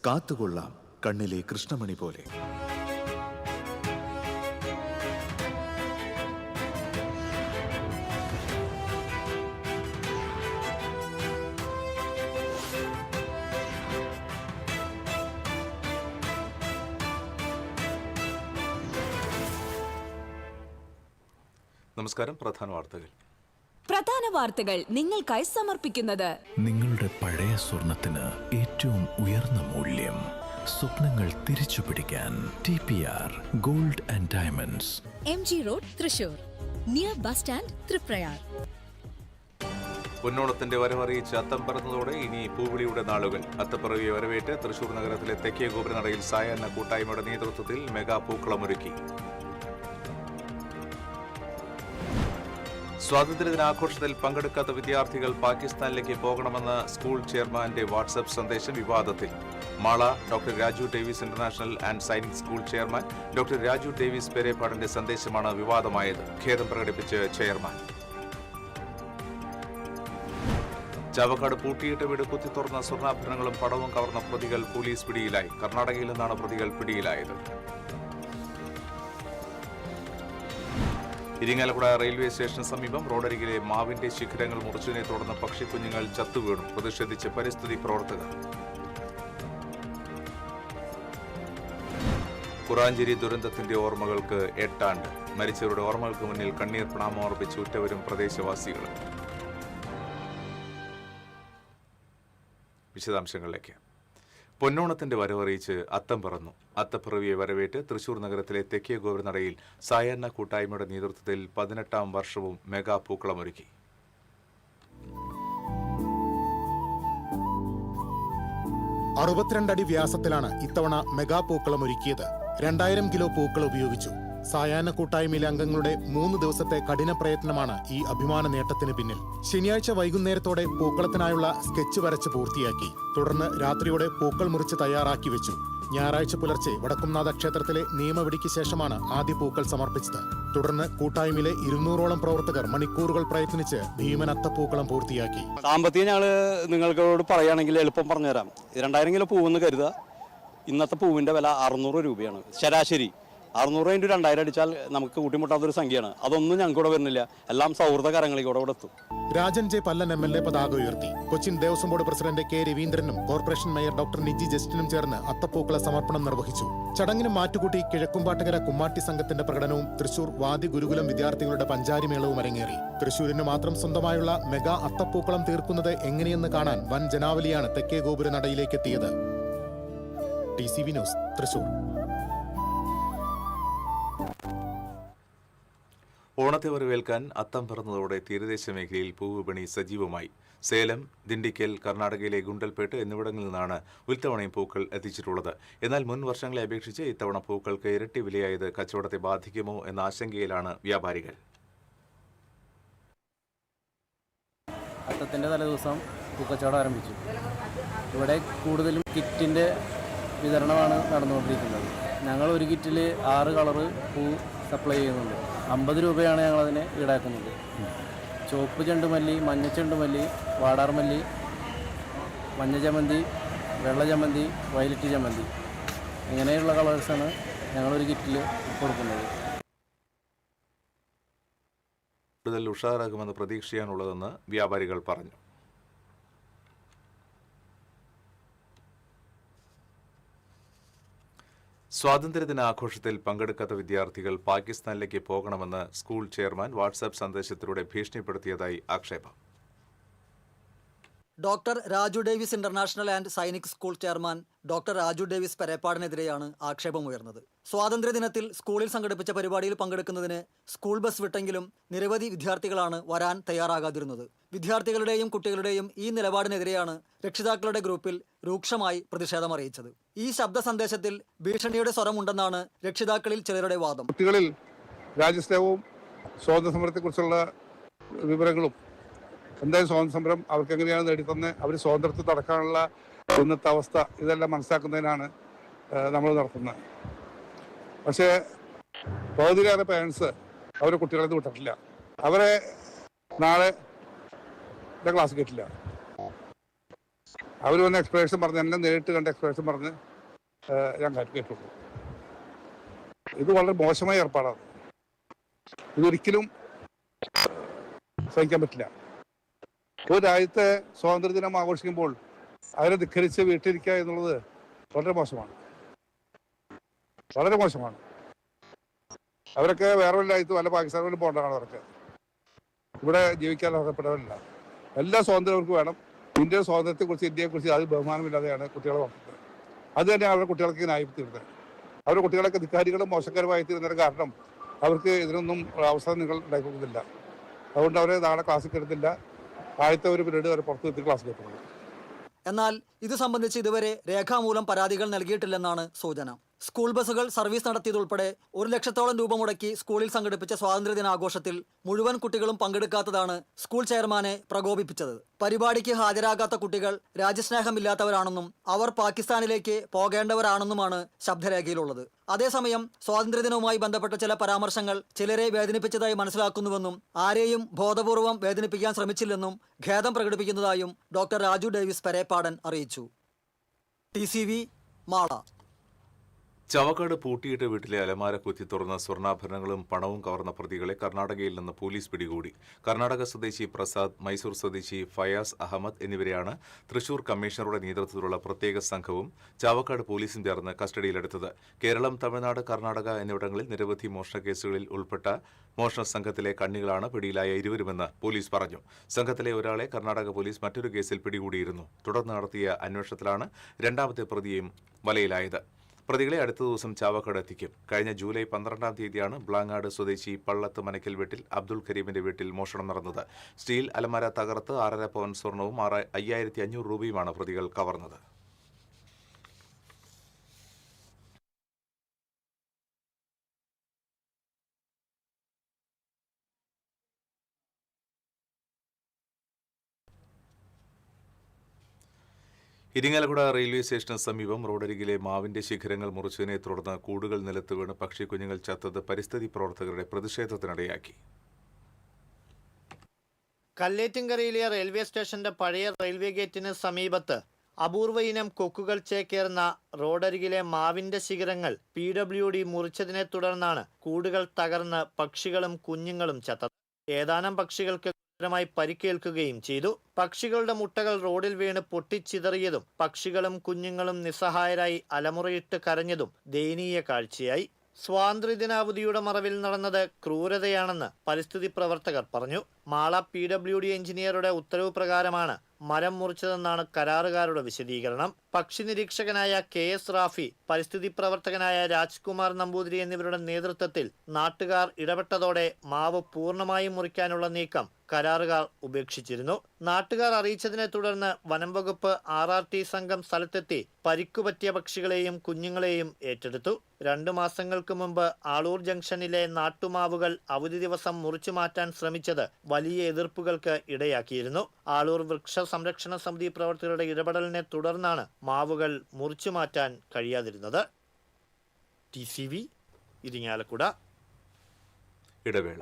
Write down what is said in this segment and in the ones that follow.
കാത്തുകൊള്ളാം കണ്ണിലെ കൃഷ്ണമണി പോലെ. നമസ്കാരം. പ്രധാന വാർത്തകൾ നിങ്ങൾക്കായി സമർപ്പിക്കുന്നത് നിങ്ങളുടെ പഴയ സ്വർണത്തിന് ഏറ്റവും ഉയർന്ന മൂല്യം. സ്വപ്നങ്ങൾ തിരിച്ചു പിടിക്കാൻ TPR gold and diamonds, MG road, Thrissur, near bus stand, Triprayar. പൊന്നോണത്തിന്റെ വരവറിയിച്ച് അത്തം പറന്നതോടെ ഇനി പൂവിളിയുടെ നാളുകൾ. അത്തപ്പിറവിയെ വരവേറ്റ് തൃശൂർ നഗരത്തിലെ തെക്കേ ഗോപുരനടയിൽ സായാഹ്ന കൂട്ടായ്മയുടെ നേതൃത്വത്തിൽ മെഗാ പൂക്കളമൊരുക്കി. സ്വാതന്ത്ര്യദിനാഘോഷത്തിൽ പങ്കെടുക്കാത്ത വിദ്യാർത്ഥികൾ പാകിസ്ഥാനിലേക്ക് പോകണമെന്ന സ്കൂൾ ചെയർമാന്റെ വാട്സ്ആപ്പ് സന്ദേശം വിവാദത്തിൽ. Mala doctor Raju Davis international and Sainik school chairman doctor Raju Davis പെരേപ്പാടിന്റെ സന്ദേശമാണ് വിവാദമായത്. ഖേദം പ്രകടിപ്പിച്ച് ചെയർമാൻ. ചാവക്കാട് പൂട്ടിയിട്ട വീട് കുത്തിത്തുറന്ന സ്വർണ്ണാഭരണങ്ങളും പണവും കവർന്ന പ്രതികൾ പോലീസ് പിടിയിലായി. കർണാടകയിൽ നിന്നാണ് പ്രതികൾ പിടിയിലായത്. ഇരിങ്ങാലക്കുട റെയിൽവേ സ്റ്റേഷന് സമീപം റോഡരികിലെ മാവിന്റെ ശിഖരങ്ങൾ മുറിച്ചതിനെ തുടർന്ന് പക്ഷിക്കുഞ്ഞുങ്ങൾ ചത്തുവീണു. പ്രതിഷേധിച്ച് പരിസ്ഥിതി പ്രവർത്തകർ. കുറാഞ്ചേരി ദുരന്തത്തിന്റെ ഓർമ്മകൾക്ക് 8 ആണ്ട്. മരിച്ചവരുടെ ഓർമ്മകൾക്ക് മുന്നിൽ കണ്ണീർ പ്രണാമം അർപ്പിച്ച് ഉറ്റവരും പ്രദേശവാസികളും. വിശദാംശങ്ങളിലേക്ക്. പൊന്നോണത്തിന്റെ വരവറിയിച്ച് അത്തം പറന്നു. അത്തപ്പിറവിയെ വരവേറ്റ് തൃശൂർ നഗരത്തിലെ തെക്കേ ഗോപുരനടയിൽ സായാഹ്ന കൂട്ടായ്മയുടെ നേതൃത്വത്തിൽ 18ാം വർഷവും മെഗാ പൂക്കളമൊരുക്കി. 62 അടി വ്യാസത്തിലാണ് ഇത്തവണ മെഗാ പൂക്കളം ഒരുക്കിയത്. 2000 കിലോ പൂക്കൾ ഉപയോഗിച്ചു. സായാഹ്ന കൂട്ടായ്മയിലെ അംഗങ്ങളുടെ 3 ദിവസത്തെ കഠിന പ്രയത്നമാണ് ഈ അഭിമാന നേട്ടത്തിന് പിന്നിൽ. ശനിയാഴ്ച വൈകുന്നേരത്തോടെ പൂക്കളത്തിനായുള്ള സ്കെച്ച് വരച്ച് പൂർത്തിയാക്കി. തുടർന്ന് രാത്രിയോടെ പൂക്കൾ മുറിച്ച് തയ്യാറാക്കി വെച്ചു. ഞായറാഴ്ച പുലർച്ചെ വടക്കുംനാഥ ക്ഷേത്രത്തിലെ നിയമവിധിക്ക് ശേഷമാണ് ആദ്യ പൂക്കൾ സമർപ്പിച്ചത്. തുടർന്ന് കൂട്ടായ്മയിലെ 200ഓളം പ്രവർത്തകർ മണിക്കൂറുകൾ പ്രയത്നിച്ച് ഭീമൻ അത്തപ്പൂക്കളം പൂർത്തിയാക്കി. സാമ്പത്തികം ഞങ്ങൾ നിങ്ങളോട് പറയുകയാണെങ്കിൽ എളുപ്പം പറഞ്ഞുതരാം. 2000 കിലോ പൂവെന്ന് കരുതുക. ഇന്നത്തെ പൂവിന്റെ വില 600 രൂപയാണ് ശരാശരി. 600 × 2000 അടിച്ചാൽ നമുക്ക് കൂട്ടിമുട്ടാത്തൊരു സംഖ്യയാണ്. അതൊന്നും ഞങ്ങൾക്ക് ഇവിടെ വരുന്നില്ല. എല്ലാം സൗഹൃദ കരങ്ങളിലൂടെ ഇവിടെ എത്തും. രാജൻ ജെ പല്ലൻ MLA പതാക ഉയർത്തി. Cochin Devaswom board president K രവീന്ദ്രനും കോർപ്പറേഷൻ മേയർ ഡോക്ടർ നിജി ജസ്റ്റിനും ചേർന്ന് അത്തപ്പൂക്കള സമർപ്പണം നിർവഹിച്ചു. ചടങ്ങിന് മാറ്റുകൂട്ടി കിഴക്കുംപാട്ടുകര കുമ്മാട്ടി സംഘത്തിന്റെ പ്രകടനവും തൃശൂർ വാദി ഗുരുകുലം വിദ്യാർത്ഥികളുടെ പഞ്ചാരിമേളവും അരങ്ങേറി. തൃശൂരിന് മാത്രം സ്വന്തമായുള്ള മെഗാ അത്തപ്പൂക്കളം തീർക്കുന്നത് എങ്ങനെയെന്ന് കാണാൻ വൻ ജനാവലിയാണ് തെക്കേ ഗോപുര നടയിലേക്ക് എത്തിയത്. TCV news, Thrissur. ഓണത്തെ വരവേൽക്കാൻ അത്തം പറന്നതോടെ തീരദേശ മേഖലയിൽ പൂവിപണി സജീവമായി. സേലം, ദിണ്ടിക്കൽ, കർണാടകയിലെ ഗുണ്ടൽപേട്ട് എന്നിവിടങ്ങളിൽ നിന്നാണ് ഇത്തവണയും പൂക്കൾ എത്തിച്ചിട്ടുള്ളത്. എന്നാൽ മുൻ വർഷങ്ങളെ അപേക്ഷിച്ച് ഇത്തവണ പൂക്കൾക്ക് ഇരട്ടി വിലയായത് കച്ചവടത്തെ ബാധിക്കുമോ എന്ന ആശങ്കയിലാണ് വ്യാപാരികൾ. അത്തത്തിൻ്റെ തലേദിവസം പൂക്കച്ചവടം ആരംഭിച്ചു. ഇവിടെ കൂടുതലും കിറ്റിൻ്റെ വിതരണമാണ് നടന്നുകൊണ്ടിരിക്കുന്നത്. ഞങ്ങൾ ഒരു കിറ്റിൽ 6 കളറ് പൂ സപ്ലൈ ചെയ്യുന്നുണ്ട്. 50 രൂപയാണ് ഞങ്ങളതിനെ ഈടാക്കുന്നത്. ചുവപ്പ് ചെണ്ടുമല്ലി, മഞ്ഞ ചെണ്ടുമല്ലി, വാടാർമല്ലി, മഞ്ഞ ചമ്മന്തി, വെള്ള ചമ്മന്തി, വയലറ്റ് ചമ്മന്തി, ഇങ്ങനെയുള്ള കളേഴ്സാണ് ഞങ്ങളൊരു കിറ്റിൽ കൊടുക്കുന്നത്. കൂടുതൽ ഉഷാറാകുമെന്ന പ്രതീക്ഷയാണുള്ളതെന്ന് വ്യാപാരികൾ പറഞ്ഞു. സ്വാതന്ത്ര്യദിനാഘോഷത്തിൽ പങ്കെടുക്കാത്ത വിദ്യാർത്ഥികൾ പാകിസ്ഥാനിലേക്ക് പോകണമെന്ന് സ്കൂൾ ചെയർമാൻ വാട്സ്ആപ്പ് സന്ദേശത്തിലൂടെ ഭീഷണിപ്പെടുത്തിയതായി ആക്ഷേപം. Doctor Raju Davis international and Sainik school chairman doctor Raju Davis പെരേപ്പാടിനെതിരെയാണ് ആക്ഷേപമുയർന്നത്. സ്വാതന്ത്ര്യദിനത്തിൽ സ്കൂളിൽ സംഘടിപ്പിച്ച പരിപാടിയിൽ പങ്കെടുക്കുന്നതിന് സ്കൂൾ ബസ് വിട്ടെങ്കിലും നിരവധി വിദ്യാർത്ഥികളാണ് വരാൻ തയ്യാറാകാതിരുന്നത്. വിദ്യാർത്ഥികളുടെയും കുട്ടികളുടെയും ഈ നിലപാടിനെതിരെയാണ് രക്ഷിതാക്കളുടെ ഗ്രൂപ്പിൽ രൂക്ഷമായി പ്രതിഷേധമറിയിച്ചത്. ഈ ശബ്ദ സന്ദേശത്തിൽ ഭീഷണിയുടെ സ്വരമുണ്ടെന്നാണ് രക്ഷിതാക്കളിൽ ചിലരുടെ വാദം. കുട്ടികളിൽ രാജ്യസ്നേഹവും സ്വാതന്ത്ര്യ സമരത്തെക്കുറിച്ചുള്ള വിവരങ്ങളും എന്തായാലും സ്വാതന്ത്ര്യ സമരം അവർക്ക് എങ്ങനെയാണ് നേടിത്തന്നെ അവർ സ്വാതന്ത്ര്യത്തിൽ നടക്കാനുള്ള ഇന്നത്തെ അവസ്ഥ ഇതെല്ലാം മനസ്സിലാക്കുന്നതിനാണ് നമ്മൾ നടത്തുന്നത്. പക്ഷേ പകുതിയിലേറെ പേരൻസ് അവരെ കുട്ടികളെ വിട്ടിട്ടില്ല. അവരെ നാളെ ക്ലാസ് കേട്ടില്ല. അവർ വന്ന എക്സ്പ്ലനേഷൻ പറഞ്ഞ്, എന്നെ നേരിട്ട് കണ്ട എക്സ്പ്ലനേഷൻ പറഞ്ഞ് ഞാൻ കേട്ടുള്ളൂ. ഇത് വളരെ മോശമായ ഏർപ്പാടാണ്. ഇതൊരിക്കലും സഹിക്കാൻ പറ്റില്ല. ഒരു രാജ്യത്തെ സ്വാതന്ത്ര്യദിനം ആഘോഷിക്കുമ്പോൾ അവരെ ധിക്കരിച്ച് വീട്ടിലിരിക്കുക എന്നുള്ളത് വളരെ മോശമാണ്, വളരെ മോശമാണ്. അവരൊക്കെ വേറെ വല്ല രാജ്യത്ത് വല്ല പാകിസ്ഥാനിലും പോകേണ്ടതാണ്. അവർക്ക് ഇവിടെ ജീവിക്കാൻ അർഹതപ്പെട്ടവരല്ല. എല്ലാ സ്വാതന്ത്ര്യം അവർക്ക് വേണം. ഇന്ത്യയുടെ സ്വാതന്ത്ര്യത്തെക്കുറിച്ച്, ഇന്ത്യയെക്കുറിച്ച് അത് ബഹുമാനമില്ലാതെയാണ് കുട്ടികളെ വളർത്തുന്നത്. അത് തന്നെയാണ് അവരുടെ കുട്ടികൾക്ക് ന്യായപ്പെടുത്തിയിരുന്നത്. അവരുടെ കുട്ടികളൊക്കെ ധിക്കാരികളും മോശക്കാരുമായി തീരുന്നതിന് കാരണം അവർക്ക് ഇതിനൊന്നും അവസരം നിങ്ങൾ ഉണ്ടാക്കുന്നില്ല. അതുകൊണ്ട് അവരെ നാളെ ക്ലാസ്സിൽ കയറുന്നില്ല. ആദ്യത്തെ ഒരു പീരീഡ് വരെ പുറത്ത് നിർത്തി ക്ലാസ്സിൽ കയറ്റുന്നത്. എന്നാൽ ഇത് സംബന്ധിച്ച് ഇതുവരെ രേഖാമൂലം പരാതികൾ നൽകിയിട്ടില്ലെന്നാണ് സൂചന. സ്കൂൾ ബസ്സുകൾ സർവീസ് നടത്തിയതുൾപ്പെടെ 1 ലക്ഷത്തോളം രൂപ മുടക്കി സ്കൂളിൽ സംഘടിപ്പിച്ച സ്വാതന്ത്ര്യദിനാഘോഷത്തിൽ മുഴുവൻ കുട്ടികളും പങ്കെടുക്കാത്തതാണ് സ്കൂൾ ചെയർമാനെ പ്രകോപിപ്പിച്ചത്. പരിപാടിക്ക് ഹാജരാകാത്ത കുട്ടികൾ രാജ്യസ്നേഹമില്ലാത്തവരാണെന്നും അവർ പാകിസ്ഥാനിലേക്ക് പോകേണ്ടവരാണെന്നുമാണ് ശബ്ദരേഖയിലുള്ളത്. അതേസമയം സ്വാതന്ത്ര്യദിനവുമായി ബന്ധപ്പെട്ട ചില പരാമർശങ്ങൾ ചിലരെ വേദനിപ്പിച്ചതായി മനസ്സിലാക്കുന്നുവെന്നും ആരെയും ബോധപൂർവം വേദനിപ്പിക്കാൻ ശ്രമിച്ചില്ലെന്നും ഖേദം പ്രകടിപ്പിക്കുന്നതായും ഡോക്ടർ രാജു ഡേവിസ് പെരേപ്പാടൻ അറിയിച്ചു. TCV മാള. ചവക്കാട് പൂട്ടിയിട്ട വീട്ടിലെ അലമാര കുത്തി തുറന്ന സ്വർണ്ണാഭരണങ്ങളും പണവും കവർന്ന പ്രതികളെ കർണാടകയിൽ നിന്ന് പോലീസ് പിടികൂടി. കർണാടക സ്വദേശി പ്രസാദ്, മൈസൂർ സ്വദേശി ഫയാസ് അഹമ്മദ് എന്നിവരെയാണ് തൃശൂർ കമ്മീഷണറുടെ നേതൃത്വത്തിലുള്ള പ്രത്യേക സംഘവും ചാവക്കാട് പോലീസും ചേർന്ന് കസ്റ്റഡിയിലെടുത്തത്. കേരളം, തമിഴ്നാട്, കർണാടക എന്നിവിടങ്ങളിൽ നിരവധി മോഷണ കേസുകളിൽ ഉൾപ്പെട്ട മോഷണ സംഘത്തിലെ കണ്ണികളാണ് പിടിയിലായ ഇരുവരുമെന്ന് പോലീസ് പറഞ്ഞു. സംഘത്തിലെ ഒരാളെ കർണാടക പോലീസ് മറ്റൊരു കേസിൽ പിടികൂടിയിരുന്നു. തുടർന്ന് നടത്തിയ അന്വേഷണത്തിലാണ് രണ്ടാമത്തെ പ്രതിയും വലയിലായത്. പ്രതികളെ അടുത്ത ദിവസം ചാവക്കാട് എത്തിക്കും. കഴിഞ്ഞ ജൂലൈ 12-ാം തീയതിയാണ് ബ്ലാങ്ങാട് സ്വദേശി പള്ളത്ത് മനക്കൽ വീട്ടിൽ അബ്ദുൾ കരീമിന്റെ വീട്ടിൽ മോഷണം നടന്നത്. സ്റ്റീൽ അലമാര തകർത്ത് 6.5 പവൻ സ്വർണവും 5500 രൂപയുമാണ് പ്രതികൾ കവർന്നത്. ഇരിങ്ങാലക്കുട റെയിൽവേ സ്റ്റേഷന് സമീപം റോഡരികിലെ മാവിന്റെ ശിഖരങ്ങൾ മുറിച്ചതിനെ തുടർന്ന് കൂടുകൾ നിലത്ത് വീണ് പക്ഷിക്കുഞ്ഞുങ്ങൾ ചത്തത് പരിസ്ഥിതി പ്രവർത്തകരുടെ പ്രതിഷേധത്തിനിടയാക്കി. കല്ലേറ്റിൻകരയിലെ റെയിൽവേ സ്റ്റേഷന്റെ പഴയ റെയിൽവേ ഗേറ്റിന് സമീപത്ത് അപൂർവ ഇനം കൊക്കുകൾ ചേക്കേറുന്ന റോഡരികിലെ മാവിന്റെ ശിഖരങ്ങൾ PWD മുറിച്ചതിനെ തുടർന്നാണ് കൂടുകൾ തകർന്ന് പക്ഷികളും കുഞ്ഞുങ്ങളും ചത്തത്. ഏതാനും പക്ഷികൾക്ക് മായി പരിക്കേൽക്കുകയും ചെയ്തു. പക്ഷികളുടെ മുട്ടകൾ റോഡിൽ വീണ് പൊട്ടിച്ചിതറിയതും പക്ഷികളും കുഞ്ഞുങ്ങളും നിസ്സഹായരായി അലമുറയിട്ട് കരഞ്ഞതും ദയനീയ കാഴ്ചയായി. സ്വാതന്ത്ര്യദിനാവധിയുടെ മറവിൽ നടന്നത് ക്രൂരതയാണെന്ന് പരിസ്ഥിതി പ്രവർത്തകർ പറഞ്ഞു. മാള PWD എഞ്ചിനീയറുടെ ഉത്തരവ് പ്രകാരമാണ് മരം മുറിച്ചതെന്നാണ് കരാറുകാരുടെ വിശദീകരണം. പക്ഷി നിരീക്ഷകനായ KS റാഫി, പരിസ്ഥിതി പ്രവർത്തകനായ രാജ്കുമാർ നമ്പൂതിരി എന്നിവരുടെ നേതൃത്വത്തിൽ നാട്ടുകാർ ഇടപെട്ടതോടെ മാവ് പൂർണ്ണമായും മുറിക്കാനുള്ള നീക്കം കരാറുകാർ ഉപേക്ഷിച്ചിരുന്നു. നാട്ടുകാർ അറിയിച്ചതിനെ തുടർന്ന് വനം വകുപ്പ് RRT സംഘം സ്ഥലത്തെത്തി പരിക്കുപറ്റിയ പക്ഷികളെയും കുഞ്ഞുങ്ങളെയും ഏറ്റെടുത്തു. 2 മാസങ്ങൾക്ക് മുമ്പ് ആളൂർ ജംഗ്ഷനിലെ നാട്ടുമാവുകൾ അവധി ദിവസം മുറിച്ചു മാറ്റാൻ ശ്രമിച്ചത് വലിയ എതിർപ്പുകൾക്ക് ഇടയാക്കിയിരുന്നു. ആളൂർ വൃക്ഷ സംരക്ഷണ സമിതി പ്രവർത്തകരുടെ ഇടപെടലിനെ തുടർന്നാണ് മാവുകൾ മുറിച്ചു മാറ്റാൻ കഴിയാതിരുന്നത്. TCV ഇരിങ്ങാലക്കുട. ഇടവേള.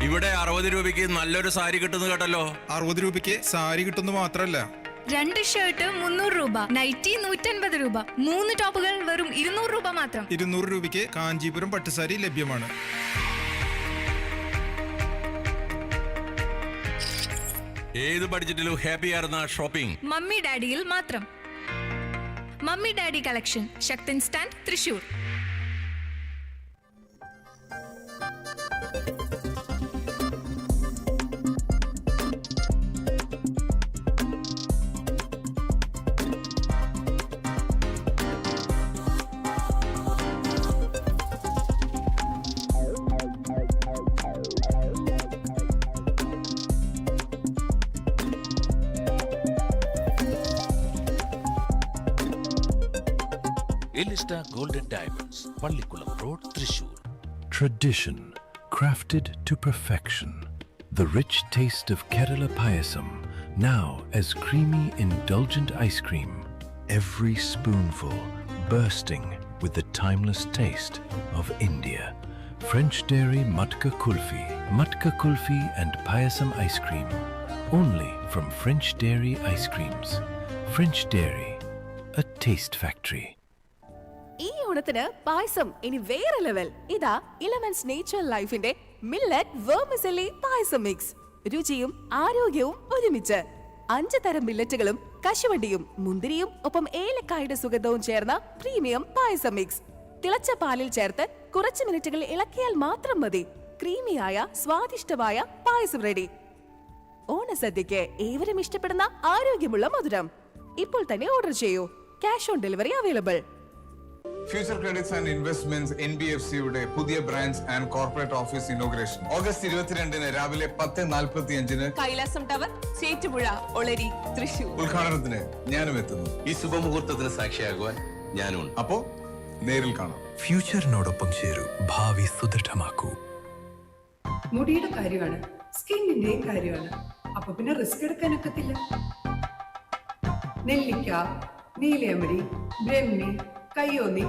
ഇവിടെ 60 രൂപയ്ക്ക് നല്ലൊരു സാരി കിട്ടുന്നു കേട്ടല്ലോ. 60 രൂപയ്ക്ക് സാരി കിട്ടുന്നു മാത്രല്ല, 2 ഷർട്ട് 300 രൂപ, നൈറ്റി 150 രൂപ, 3 ടോപ്പുകൾ വെറും 200 രൂപ മാത്രം. 200 രൂപയ്ക്ക് കാഞ്ചീപുരം പട്ടുസാരി ലഭ്യമാണ്. ഏത് ബഡ്ജറ്റിലും ഹാപ്പി ആയിരുന്ന ഷോപ്പിംഗ് മമ്മി ഡാഡിയിൽ മാത്രം. Mummy daddy collection, Sakthan stand, Thrissur. Elista Golden Diamonds, Pallikulam Road, Thrissur. Tradition crafted to perfection. The rich taste of Kerala Payasam, now as creamy, indulgent ice cream. Every spoonful bursting with the timeless taste of India. French Dairy Matka Kulfi and Payasam ice cream. Only from French Dairy Ice Creams. French Dairy, a taste factory. ഈ ഓണത്തിന് പായസം ഇനി വേറെ level. ഇതാ elements nature ലൈഫിന്റെ millet vermicelli പായസം mix. രുചിയും ആരോഗ്യവും ഒരുമിച്ച് 5 തരം മില്ലറ്റുകളും കശുവണ്ടിയും മുന്തിരിയും ഒപ്പം ഏലക്കായുടെ സുഗന്ധവും ചേർന്ന പ്രീമിയം പായസം മിക്സ്. തിളച്ച പാലിൽ ചേർത്ത് കുറച്ച് മിനിറ്റുകൾ ഇളക്കിയാൽ മാത്രം മതി. ക്രീമിയായ സ്വാദിഷ്ടമായ പായസം റെഡി. ഓണസദ്യക്ക് ഏവരും ഇഷ്ടപ്പെടുന്ന ആരോഗ്യമുള്ള മധുരം. ഇപ്പോൾ തന്നെ ഓർഡർ ചെയ്യൂ. Cash on delivery available. Future credits and investments NBFCയുടെ പുതിയ branch and corporate office inauguration August 22 രാവിലെ 10:45 കൈലാസം ടവർ, ചേറ്റുപുഴ, ഒളരി, തൃശൂർ. ഉദ്ഘാടനത്തിന് ഞാനും എത്തുന്നു. ഈ ശുഭമുഹൂർത്തത്തിന് സാക്ഷിയാകുവാൻ ഞാനും. അപ്പോ നേരിൽ കാണാം. ഫ്യൂച്ചറിനോടൊപ്പം ചേരൂ, ഭാവി സുദൃഢമാക്കൂ. മുടിയുടെ കാര്യമാണ്, സ്കിന്നിന്റെയും കാര്യമാണ്. അപ്പൊ പിന്നെ റിസ്ക് എടുക്കാനൊക്കത്തില്ല. നെല്ലിക്ക, നീലയമരി, ബ്രഹ്മി, കയ്യോന്നി,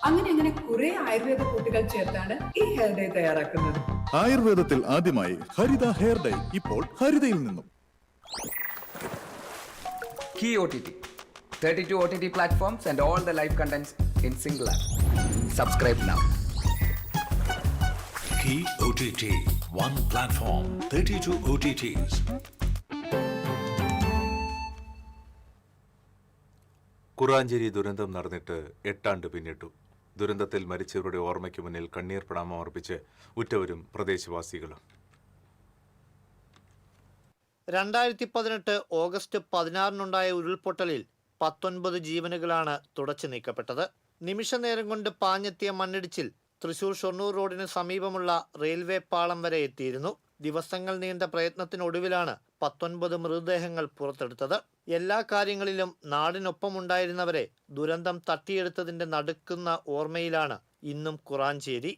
അങ്ങനെ കുറെ ആയുർവേദ കൂട്ടുകൾ ചേർത്താണ് ഈ ഹെയർ ഡേ തയ്യാറാക്കുന്നത്. ആയുർവേദത്തിൽ ആദ്യമായി ഹരിത ഹെയർ ഡൈ ഇപ്പോൾ ഹരിതയിൽ നിന്നും. Key OTT, 32 OTT platforms and all the live contents in single app. Subscribe now. Key OTT, one platform, 32 OTTs. Kuranchery ദുരന്തം നടന്നിട്ട് 8 ആണ്ട് പിന്നിട്ടു. ദുരന്തത്തിൽ മരിച്ചവരുടെ ഓർമ്മയ്ക്ക് മുന്നിൽ കണ്ണീർ പ്രണാമം അർപ്പിച്ച് ഉറ്റവരും പ്രദേശവാസികളും. 2018 ഓഗസ്റ്റ് 16 ഉരുൾപൊട്ടലിൽ 19 ജീവനുകളാണ് തുടച്ചു നീക്കപ്പെട്ടത്. നിമിഷനേരം കൊണ്ട് പാഞ്ഞെത്തിയ മണ്ണിടിച്ചിൽ തൃശൂർ ഷൊർണൂർ റോഡിന് സമീപമുള്ള റെയിൽവേ പാളം വരെ എത്തിയിരുന്നു. ദിവസങ്ങൾ നീണ്ട പ്രയത്നത്തിനൊടുവിലാണ് 19 മൃതദേഹങ്ങൾ പുറത്തെടുത്തത്. എല്ലാ കാര്യങ്ങളിലും നാടിനൊപ്പമുണ്ടായിരുന്നവരെ ദുരന്തം തട്ടിയെടുത്തതിന്റെ നടുക്കുന്ന ഓർമ്മയിലാണ് ഇന്നും കുറാഞ്ചേരി.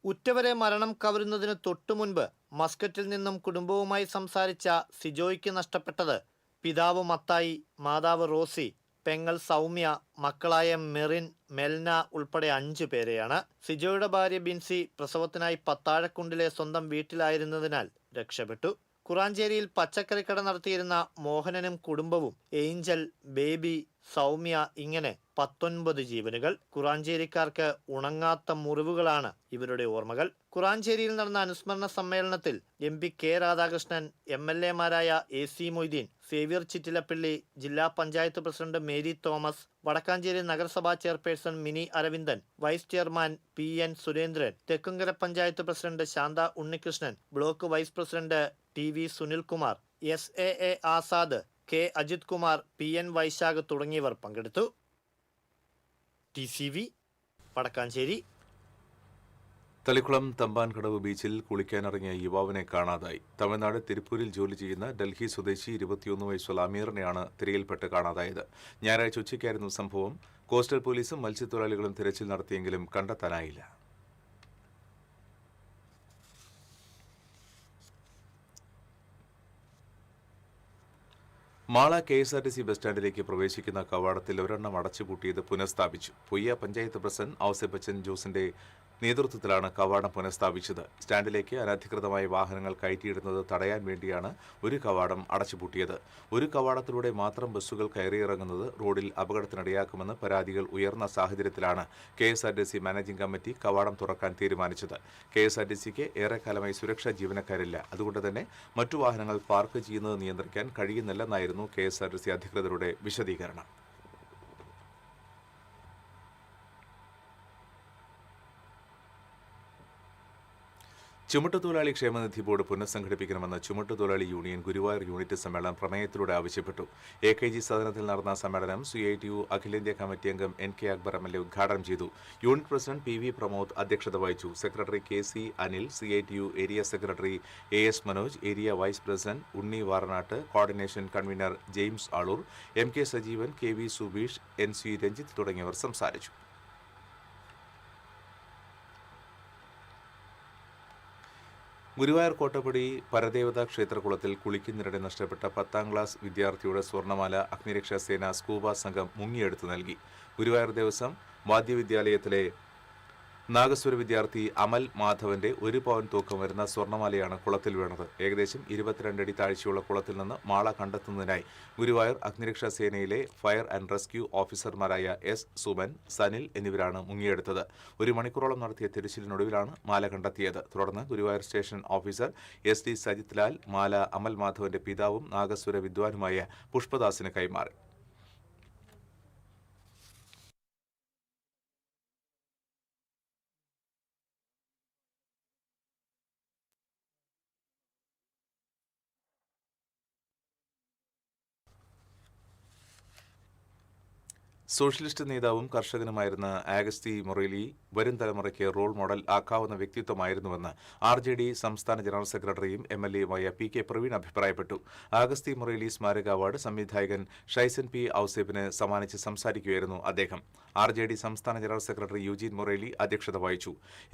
ഉറ്റവരെ മരണം കവരുന്നതിന് തൊട്ടുമുൻപ് മസ്കറ്റിൽ നിന്നും കുടുംബവുമായി സംസാരിച്ച സിജോയ്ക്ക് നഷ്ടപ്പെട്ടത് പിതാവ് മത്തായി, മാതാവ് റോസി, പെങ്ങൾ സൗമ്യ, മക്കളായ മെറിൻ, മെൽന ഉൾപ്പെടെ 5 പേരെയാണ്. സിജോയുടെ ഭാര്യ ബിൻസി പ്രസവത്തിനായി പത്താഴക്കുണ്ടിലെ സ്വന്തം വീട്ടിലായിരുന്നതിനാൽ രക്ഷപ്പെട്ടു. കുറാഞ്ചേരിയിൽ പച്ചക്കറിക്കട നടത്തിയിരുന്ന മോഹനനും കുടുംബവും, ഏഞ്ചൽ, ബേബി, സൗമ്യ, ഇങ്ങനെ 19 ജീവനുകൾ. കുറാഞ്ചേരിക്കാർക്ക് ഉണങ്ങാത്ത മുറിവുകളാണ് ഇവരുടെ ഓർമ്മകൾ. കുറാഞ്ചേരിയിൽ നടന്ന അനുസ്മരണ സമ്മേളനത്തിൽ MP കെ രാധാകൃഷ്ണൻ, MLA മാരായ AC മൊയ്തീൻ, സേവ്യർ ചിറ്റിലപ്പിള്ളി, ജില്ലാ panchayat president Mary Thomas, Wadakkanchery നഗരസഭാ chairperson Mini Aravindan, vice chairman PN Surendran, Thekkumkara panchayat president Santha Unnikrishnan, block vice president TV Sunilkumar, SAA Azad, K Ajith Kumar, PN Vaisakh തുടങ്ങിയവർ പങ്കെടുത്തു. TCV വടക്കാഞ്ചേരി. തളിക്കുളം തമ്പാൻകടവ് ബീച്ചിൽ കുളിക്കാനിറങ്ങിയ യുവാവിനെ കാണാതായി. തമിഴ്നാട് തിരുപ്പൂരിൽ ജോലി ചെയ്യുന്ന ഡൽഹി സ്വദേശി 21 വയസ്സുള്ള അമീറിനെയാണ് തിരയിൽപ്പെട്ട് കാണാതായത്. ഞായറാഴ്ച ഉച്ചയ്ക്കായിരുന്നു സംഭവം. കോസ്റ്റൽ പോലീസും മത്സ്യത്തൊഴിലാളികളും തിരച്ചിൽ നടത്തിയെങ്കിലും കണ്ടെത്താനായില്ല. മാള KSRTC ബസ് സ്റ്റാൻഡിലേക്ക് പ്രവേശിക്കുന്ന കവാടത്തിൽ ഒരെണ്ണം അടച്ചുപൂട്ടിയത് പുനഃസ്ഥാപിച്ചു. പൊയ്യ പഞ്ചായത്ത് പ്രസിഡന്റ് ഔസേപ്പ് ബച്ചൻ ജോസിന്റെ നേതൃത്വത്തിലാണ് കവാടം പുനഃസ്ഥാപിച്ചത്. സ്റ്റാൻഡിലേക്ക് അനധികൃതമായ വാഹനങ്ങൾ കയറ്റിയിടുന്നത് തടയാൻ വേണ്ടിയാണ് ഒരു കവാടം അടച്ചുപൂട്ടിയത്. ഒരു കവാടത്തിലൂടെ മാത്രം ബസ്സുകൾ കയറിയിറങ്ങുന്നത് റോഡിൽ അപകടത്തിനിടയാക്കുമെന്ന് പരാതികൾ ഉയർന്ന സാഹചര്യത്തിലാണ് KSRTC മാനേജിംഗ് കമ്മിറ്റി കവാടം തുറക്കാൻ തീരുമാനിച്ചത്. KSRTCക്ക് ഏറെക്കാലമായി സുരക്ഷാ ജീവനക്കാരില്ല. അതുകൊണ്ട് തന്നെ മറ്റു വാഹനങ്ങൾ പാർക്ക് ചെയ്യുന്നത് നിയന്ത്രിക്കാൻ കഴിയുന്നില്ലെന്നായിരുന്നു KSRTC അധികൃതരുടെ വിശദീകരണം. ചുമട്ടുതൊഴിലാളി ക്ഷേമനിധി ബോർഡ് പുനഃസംഘടിപ്പിക്കണമെന്ന് ചുമട്ടുതൊഴിലാളി യൂണിയൻ ഗുരുവായൂർ യൂണിറ്റ് സമ്മേളനം പ്രമേയത്തിലൂടെ ആവശ്യപ്പെട്ടു. AKG സദനത്തിൽ നടന്ന സമ്മേളനം CITU അഖിലേന്ത്യാ കമ്മിറ്റി അംഗം NK അക്ബർ MLA ഉദ്ഘാടനം ചെയ്തു. യൂണിറ്റ് പ്രസിഡന്റ് PV പ്രമോദ് അധ്യക്ഷത വഹിച്ചു. Secretary KC Anil, CITU area secretary AS Manoj, area vice president Unni Varanattu, coordination convener James Aloor, MK Sajeevan, KV Subeesh, NC Ranjith തുടങ്ങിയവർ സംസാരിച്ചു. ഗുരുവായൂർ കോട്ടപ്പടി പരദേവതാ ക്ഷേത്രകുളത്തിൽ കുളിക്കുന്നിനിടെ നഷ്ടപ്പെട്ട 10ാം ക്ലാസ് വിദ്യാർത്ഥിയുടെ സ്വർണ്ണമാല അഗ്നിരക്ഷാസേന സ്കൂബ സംഘം മുങ്ങിയെടുത്ത് നൽകി. ഗുരുവായൂർ ദേവസ്വം വാദ്യവിദ്യാലയത്തിലെ നാഗസ്വര വിദ്യാർത്ഥി അമൽ മാധവന്റെ 1 പവൻ തൂക്കം വരുന്ന സ്വർണ്ണമാലയാണ് കുളത്തിൽ വീണത്. ഏകദേശം 22 അടി താഴ്ചയുള്ള കുളത്തിൽ നിന്ന് മാല കണ്ടെത്തുന്നതിനായി ഗുരുവായൂർ അഗ്നിരക്ഷാ സേനയിലെ ഫയർ ആൻഡ് റെസ്ക്യൂ ഓഫീസർമാരായ എസ് സുമൻ, സനിൽ എന്നിവരാണ് മുങ്ങിയെടുത്തത്. 1 മണിക്കൂറോളം നടത്തിയ തിരച്ചിലിനൊടുവിലാണ് മാല കണ്ടെത്തിയത്. തുടർന്ന് Guruvayur station officer S D Sajith Lal മാല അമൽ മാധവന്റെ പിതാവും നാഗസ്വര വിദ്വാനുമായ പുഷ്പദാസിന് കൈമാറി. സോഷ്യലിസ്റ്റ് നേതാവും കർഷകനുമായിരുന്ന ആഗസ്തി മൊറേലി വരും തലമുറയ്ക്ക് റോൾ മോഡൽ ആക്കാവുന്ന വ്യക്തിത്വമായിരുന്നുവെന്ന് RJD സംസ്ഥാന ജനറൽ സെക്രട്ടറിയും MLAയുമായ PK പ്രവീൺ അഭിപ്രായപ്പെട്ടു. ആഗസ്തി മൊറേലി സ്മാരക അവാർഡ് സംവിധായകൻ ഷൈസൻ P. ഔസേപ്പിന് സമ്മാനിച്ച് സംസാരിക്കുകയായിരുന്നു അദ്ദേഹം. RJD സംസ്ഥാന ജനറൽ സെക്രട്ടറി യൂജീൻ മൊറേലി അധ്യക്ഷത വഹിച്ചു.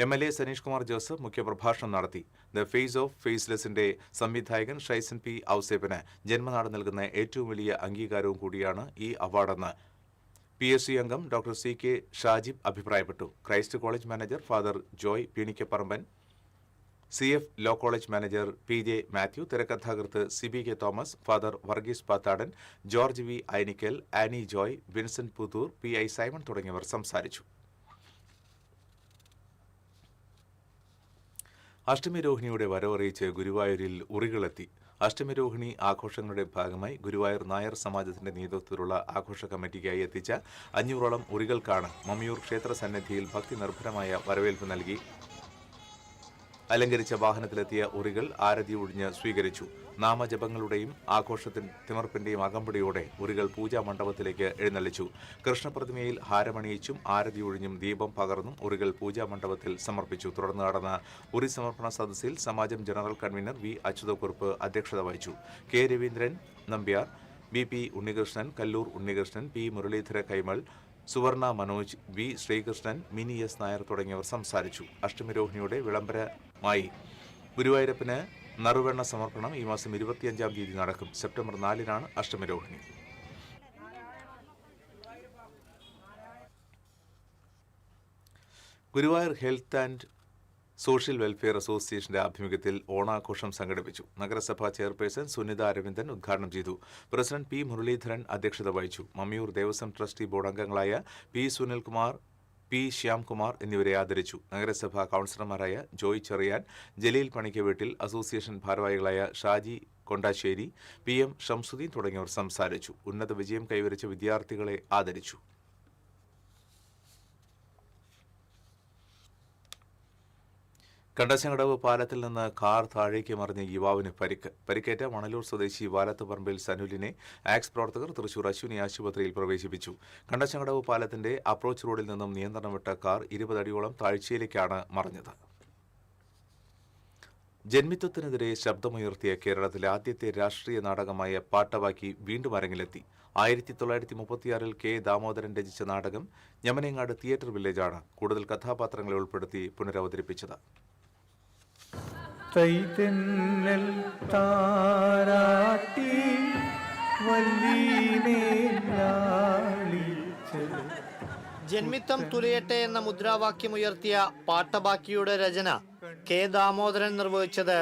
MLA സനീഷ് കുമാർ ജോസഫ് മുഖ്യപ്രഭാഷണം നടത്തി. ദ ഫേസ് ഓഫ് ഫേസ്ലെസിന്റെ സംവിധായകൻ ഷൈസൻ P. ഔസേപ്പിന് ജന്മനാട് നൽകുന്ന ഏറ്റവും വലിയ അംഗീകാരവും കൂടിയാണ് ഈ അവാർഡെന്ന് PSC അംഗം ഡോക്ടർ CK ഷാജിബ് അഭിപ്രായപ്പെട്ടു. Christ college manager father Joy Peenikkaparamban, CF law college manager PJ Mathew, തിരക്കഥാകൃത്ത് CBK Thomas, father Varghese Pathadan, George V. Ainikkal, Annie Joy, Vincent Puthur, PI Simon തുടങ്ങിയവർ സംസാരിച്ചു. അഷ്ടമി രോഹിണിയുടെ വരവറിയിച്ച് ഗുരുവായൂരിൽ ഉറികളെത്തി. അഷ്ടമി രോഹിണി ആഘോഷങ്ങളുടെ ഭാഗമായി ഗുരുവായൂർ നായർ സമാജത്തിന്റെ നേതൃത്വത്തിലുള്ള ആഘോഷ കമ്മിറ്റിക്കായി എത്തിച്ച 500ഓളം ഉറികൾക്കാണ് മമ്മിയൂർ ക്ഷേത്ര സന്നിധിയിൽ ഭക്തി നിർഭരമായ വരവേൽപ്പ് നൽകി. അലങ്കരിച്ച വാഹനത്തിലെത്തിയ ഉറികൾ ആരതി ഒഴിഞ്ഞ് സ്വീകരിച്ചു. നാമജപങ്ങളുടെയും തിമർപ്പിന്റെയും അകമ്പടിയോടെ ഉറികൾ പൂജാ മണ്ഡപത്തിലേക്ക് എഴുന്നള്ളിച്ചു. കൃഷ്ണപ്രതിമയിൽ ഹാരമണിയിച്ചും ആരതി ഒഴിഞ്ഞും ദീപം പകർന്നും ഉറികൾ പൂജാ മണ്ഡപത്തിൽ സമർപ്പിച്ചു. തുടർന്ന് നടന്ന ഉറി സമർപ്പണ സദസ്സിൽ സമാജം ജനറൽ കൺവീനർ V. അച്യുതക്കുറുപ്പ് അധ്യക്ഷത വഹിച്ചു. K. Raveendran Nambiar, BP Unnikrishnan, Kallur Unnikrishnan, P. Muralidhara Kaimal, സുവർണ Manoj, V. Sreekrishnan, mini S. Nair തുടങ്ങിയവർ സംസാരിച്ചു. അഷ്ടമിരോഹിണിയുടെ വിളംബരമായി ഗുരുവായൂരപ്പന് നറുവെണ്ണ സമർപ്പണം ഈ മാസം 25-ാം തീയതി നടക്കും. സെപ്റ്റംബർ 4-നാണ് Ashtamirohini. Guruvayur health and social welfare അസോസിയേഷന്റെ ആഭിമുഖ്യത്തിൽ ഓണാഘോഷം സംഘടിപ്പിച്ചു. നഗരസഭാ ചെയർപേഴ്സൺ സുനിത അരവിന്ദൻ ഉദ്ഘാടനം ചെയ്തു. President P. മുരളീധരൻ അധ്യക്ഷത വഹിച്ചു. മമ്മിയൂർ ദേവസ്വം ട്രസ്റ്റി ബോർഡ് അംഗങ്ങളായ P. സുനിൽകുമാർ, P. ശ്യാംകുമാർ എന്നിവരെ ആദരിച്ചു. നഗരസഭാ കൗൺസിലർമാരായ ജോയ് ചെറിയാൻ, ജലീൽ പണിക്കവീട്ടിൽ, അസോസിയേഷൻ ഭാരവാഹികളായ ഷാജി കൊണ്ടാശ്ശേരി, PM ഷംസുദ്ദീൻ തുടങ്ങിയവർ സംസാരിച്ചു. ഉന്നത വിജയം കൈവരിച്ച വിദ്യാർത്ഥികളെ ആദരിച്ചു. കണ്ടശങ്കടവ് പാലത്തിൽ നിന്ന് കാർ താഴേക്ക് മറിഞ്ഞ യുവാവിന് പരിക്കേറ്റ മണലൂർ സ്വദേശി വാലത്തുപറമ്പിൽ സനുലിനെ ആക്സ് പ്രവർത്തകർ തൃശൂർ അശ്വിനി ആശുപത്രിയിൽ പ്രവേശിപ്പിച്ചു. കണ്ടശങ്കടവ് പാലത്തിന്റെ അപ്രോച്ച് റോഡിൽ നിന്നും നിയന്ത്രണം വിട്ട കാർ 20 അടിയോളം താഴ്ചയിലേക്കാണ് മറിഞ്ഞത്. ജന്മിത്വത്തിനെതിരെ ശബ്ദമുയർത്തിയ കേരളത്തിലെ ആദ്യത്തെ രാഷ്ട്രീയ നാടകമായ പാട്ടബാക്കി വീണ്ടും അരങ്ങിലെത്തി. 1936-ൽ K. ദാമോദരൻ രചിച്ച നാടകം ഞമനേങ്ങാട് തിയേറ്റർ വില്ലേജാണ് കൂടുതൽ കഥാപാത്രങ്ങളെ ഉൾപ്പെടുത്തി പുനരവതരിപ്പിച്ചത്. ജന്മിത്തം തുലയട്ടെ എന്ന മുദ്രാവാക്യമുയർത്തിയ പാട്ടബാക്കിയുടെ രചന K. ദാമോദരൻ നിർവഹിച്ചത്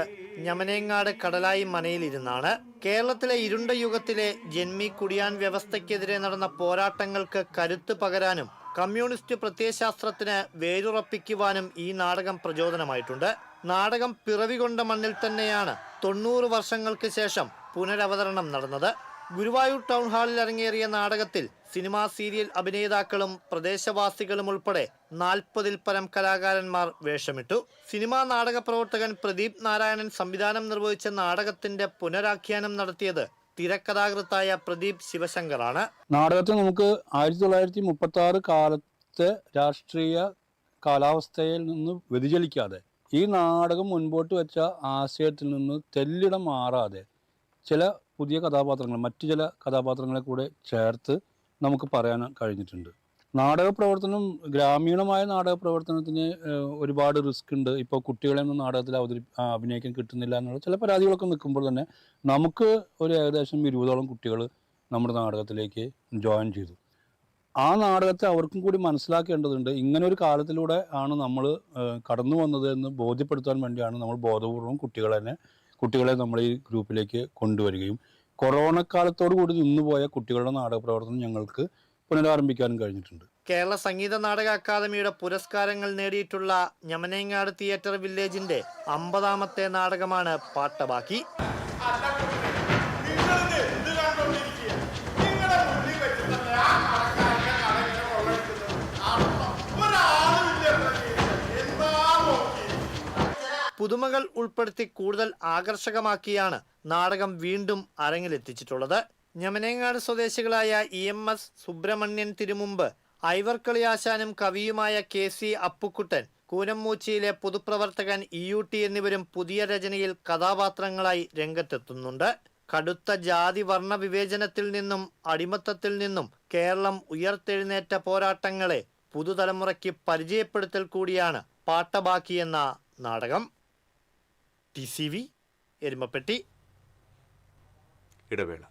ഞമനേങ്ങാട് കടലായി മനയിലിരുന്നാണ്. കേരളത്തിലെ ഇരുണ്ട യുഗത്തിലെ ജന്മി കുടിയാൻ വ്യവസ്ഥയ്ക്കെതിരെ നടന്ന പോരാട്ടങ്ങൾക്ക് കരുത്ത് പകരാനും കമ്മ്യൂണിസ്റ്റ് പ്രത്യയശാസ്ത്രത്തിന് വേരുറപ്പിക്കുവാനും ഈ നാടകം പ്രചോദനമായിട്ടുണ്ട്. നാടകം പിറവികൊണ്ട മണ്ണിൽ തന്നെയാണ് 90 വർഷങ്ങൾക്ക് ശേഷം പുനരവതരണം നടന്നത്. ഗുരുവായൂർ ടൗൺ ഹാളിൽ അരങ്ങേറിയ നാടകത്തിൽ സിനിമാ സീരിയൽ അഭിനേതാക്കളും പ്രദേശവാസികളും ഉൾപ്പെടെ 40-ൽ പരം കലാകാരന്മാർ വേഷമിട്ടു. സിനിമാ നാടക പ്രവർത്തകൻ പ്രദീപ് നാരായണൻ സംവിധാനം നിർവഹിച്ച നാടകത്തിന്റെ പുനരാഖ്യാനം നടത്തിയത് തിരക്കഥാകൃത്തായ പ്രദീപ് ശിവശങ്കറാണ്. നാടകത്തിൽ നമുക്ക് 1936 കാലത്തെ രാഷ്ട്രീയ കാലാവസ്ഥയിൽ നിന്ന് വ്യതിചലിക്കാതെ ഈ നാടകം മുൻപോട്ട് വെച്ച ആശയത്തിൽ നിന്ന് തെല്ലിടം മാറാതെ ചില പുതിയ കഥാപാത്രങ്ങൾ, മറ്റു ചില കഥാപാത്രങ്ങളെ കൂടെ ചേർത്ത് നമുക്ക് പറയാൻ കഴിഞ്ഞിട്ടുണ്ട്. നാടക പ്രവർത്തനം, ഗ്രാമീണമായ നാടക പ്രവർത്തനത്തിന് ഒരുപാട് റിസ്ക് ഉണ്ട്. ഇപ്പോൾ കുട്ടികളെയൊന്നും നാടകത്തിൽ അഭിനയിക്കാൻ കിട്ടുന്നില്ല എന്നുള്ള ചില പരാതികളൊക്കെ നിൽക്കുമ്പോൾ തന്നെ നമുക്ക് ഒരു ഏകദേശം 20ഓളം കുട്ടികൾ നമ്മുടെ നാടകത്തിലേക്ക് ജോയിൻ ചെയ്തു. ആ നാടകത്തെ അവർക്കും കൂടി മനസ്സിലാക്കേണ്ടതുണ്ട്. ഇങ്ങനെ ഒരു കാലത്തിലൂടെ ആണ് നമ്മൾ കടന്നു വന്നത് എന്ന് ബോധ്യപ്പെടുത്താൻ വേണ്ടിയാണ് നമ്മൾ ബോധപൂർവം കുട്ടികളെ നമ്മൾ ഈ ഗ്രൂപ്പിലേക്ക് കൊണ്ടുവരികയും കൊറോണ കാലത്തോടു കൂടി നിന്നുപോയ കുട്ടികളുടെ നാടക പ്രവർത്തനം ഞങ്ങൾക്ക് പുനരാരംഭിക്കാനും കഴിഞ്ഞിട്ടുണ്ട്. കേരള സംഗീത നാടക അക്കാദമിയുടെ പുരസ്കാരങ്ങൾ നേടിയിട്ടുള്ള ഞമനേങ്ങാട് തിയേറ്റർ വില്ലേജിന്റെ 50ാമത്തെ നാടകമാണ് പാട്ടബാക്കി. പുതുമകൾ ഉൾപ്പെടുത്തി കൂടുതൽ ആകർഷകമാക്കിയാണ് നാടകം വീണ്ടും അരങ്ങിലെത്തിച്ചിട്ടുള്ളത്. ഞമനേങ്ങാട് സ്വദേശികളായ EMS സുബ്രഹ്മണ്യൻ തിരുമുമ്പ്, ഐവർക്കളി ആശാനും കവിയുമായ KC അപ്പുക്കുട്ടൻ, കൂനമ്മൂച്ചിയിലെ പൊതുപ്രവർത്തകൻ EUT എന്നിവരും പുതിയ രചനയിൽ കഥാപാത്രങ്ങളായി രംഗത്തെത്തുന്നുണ്ട്. കടുത്ത ജാതി വർണ്ണ വിവേചനത്തിൽ നിന്നും അടിമത്തത്തിൽ നിന്നും കേരളം ഉയർത്തെഴുന്നേറ്റ പോരാട്ടങ്ങളെ പുതുതലമുറയ്ക്ക് പരിചയപ്പെടുത്തൽ കൂടിയാണ് പാട്ടബാക്കി എന്ന നാടകം. TCV എരുമപ്പെട്ടി. ഇടവേള.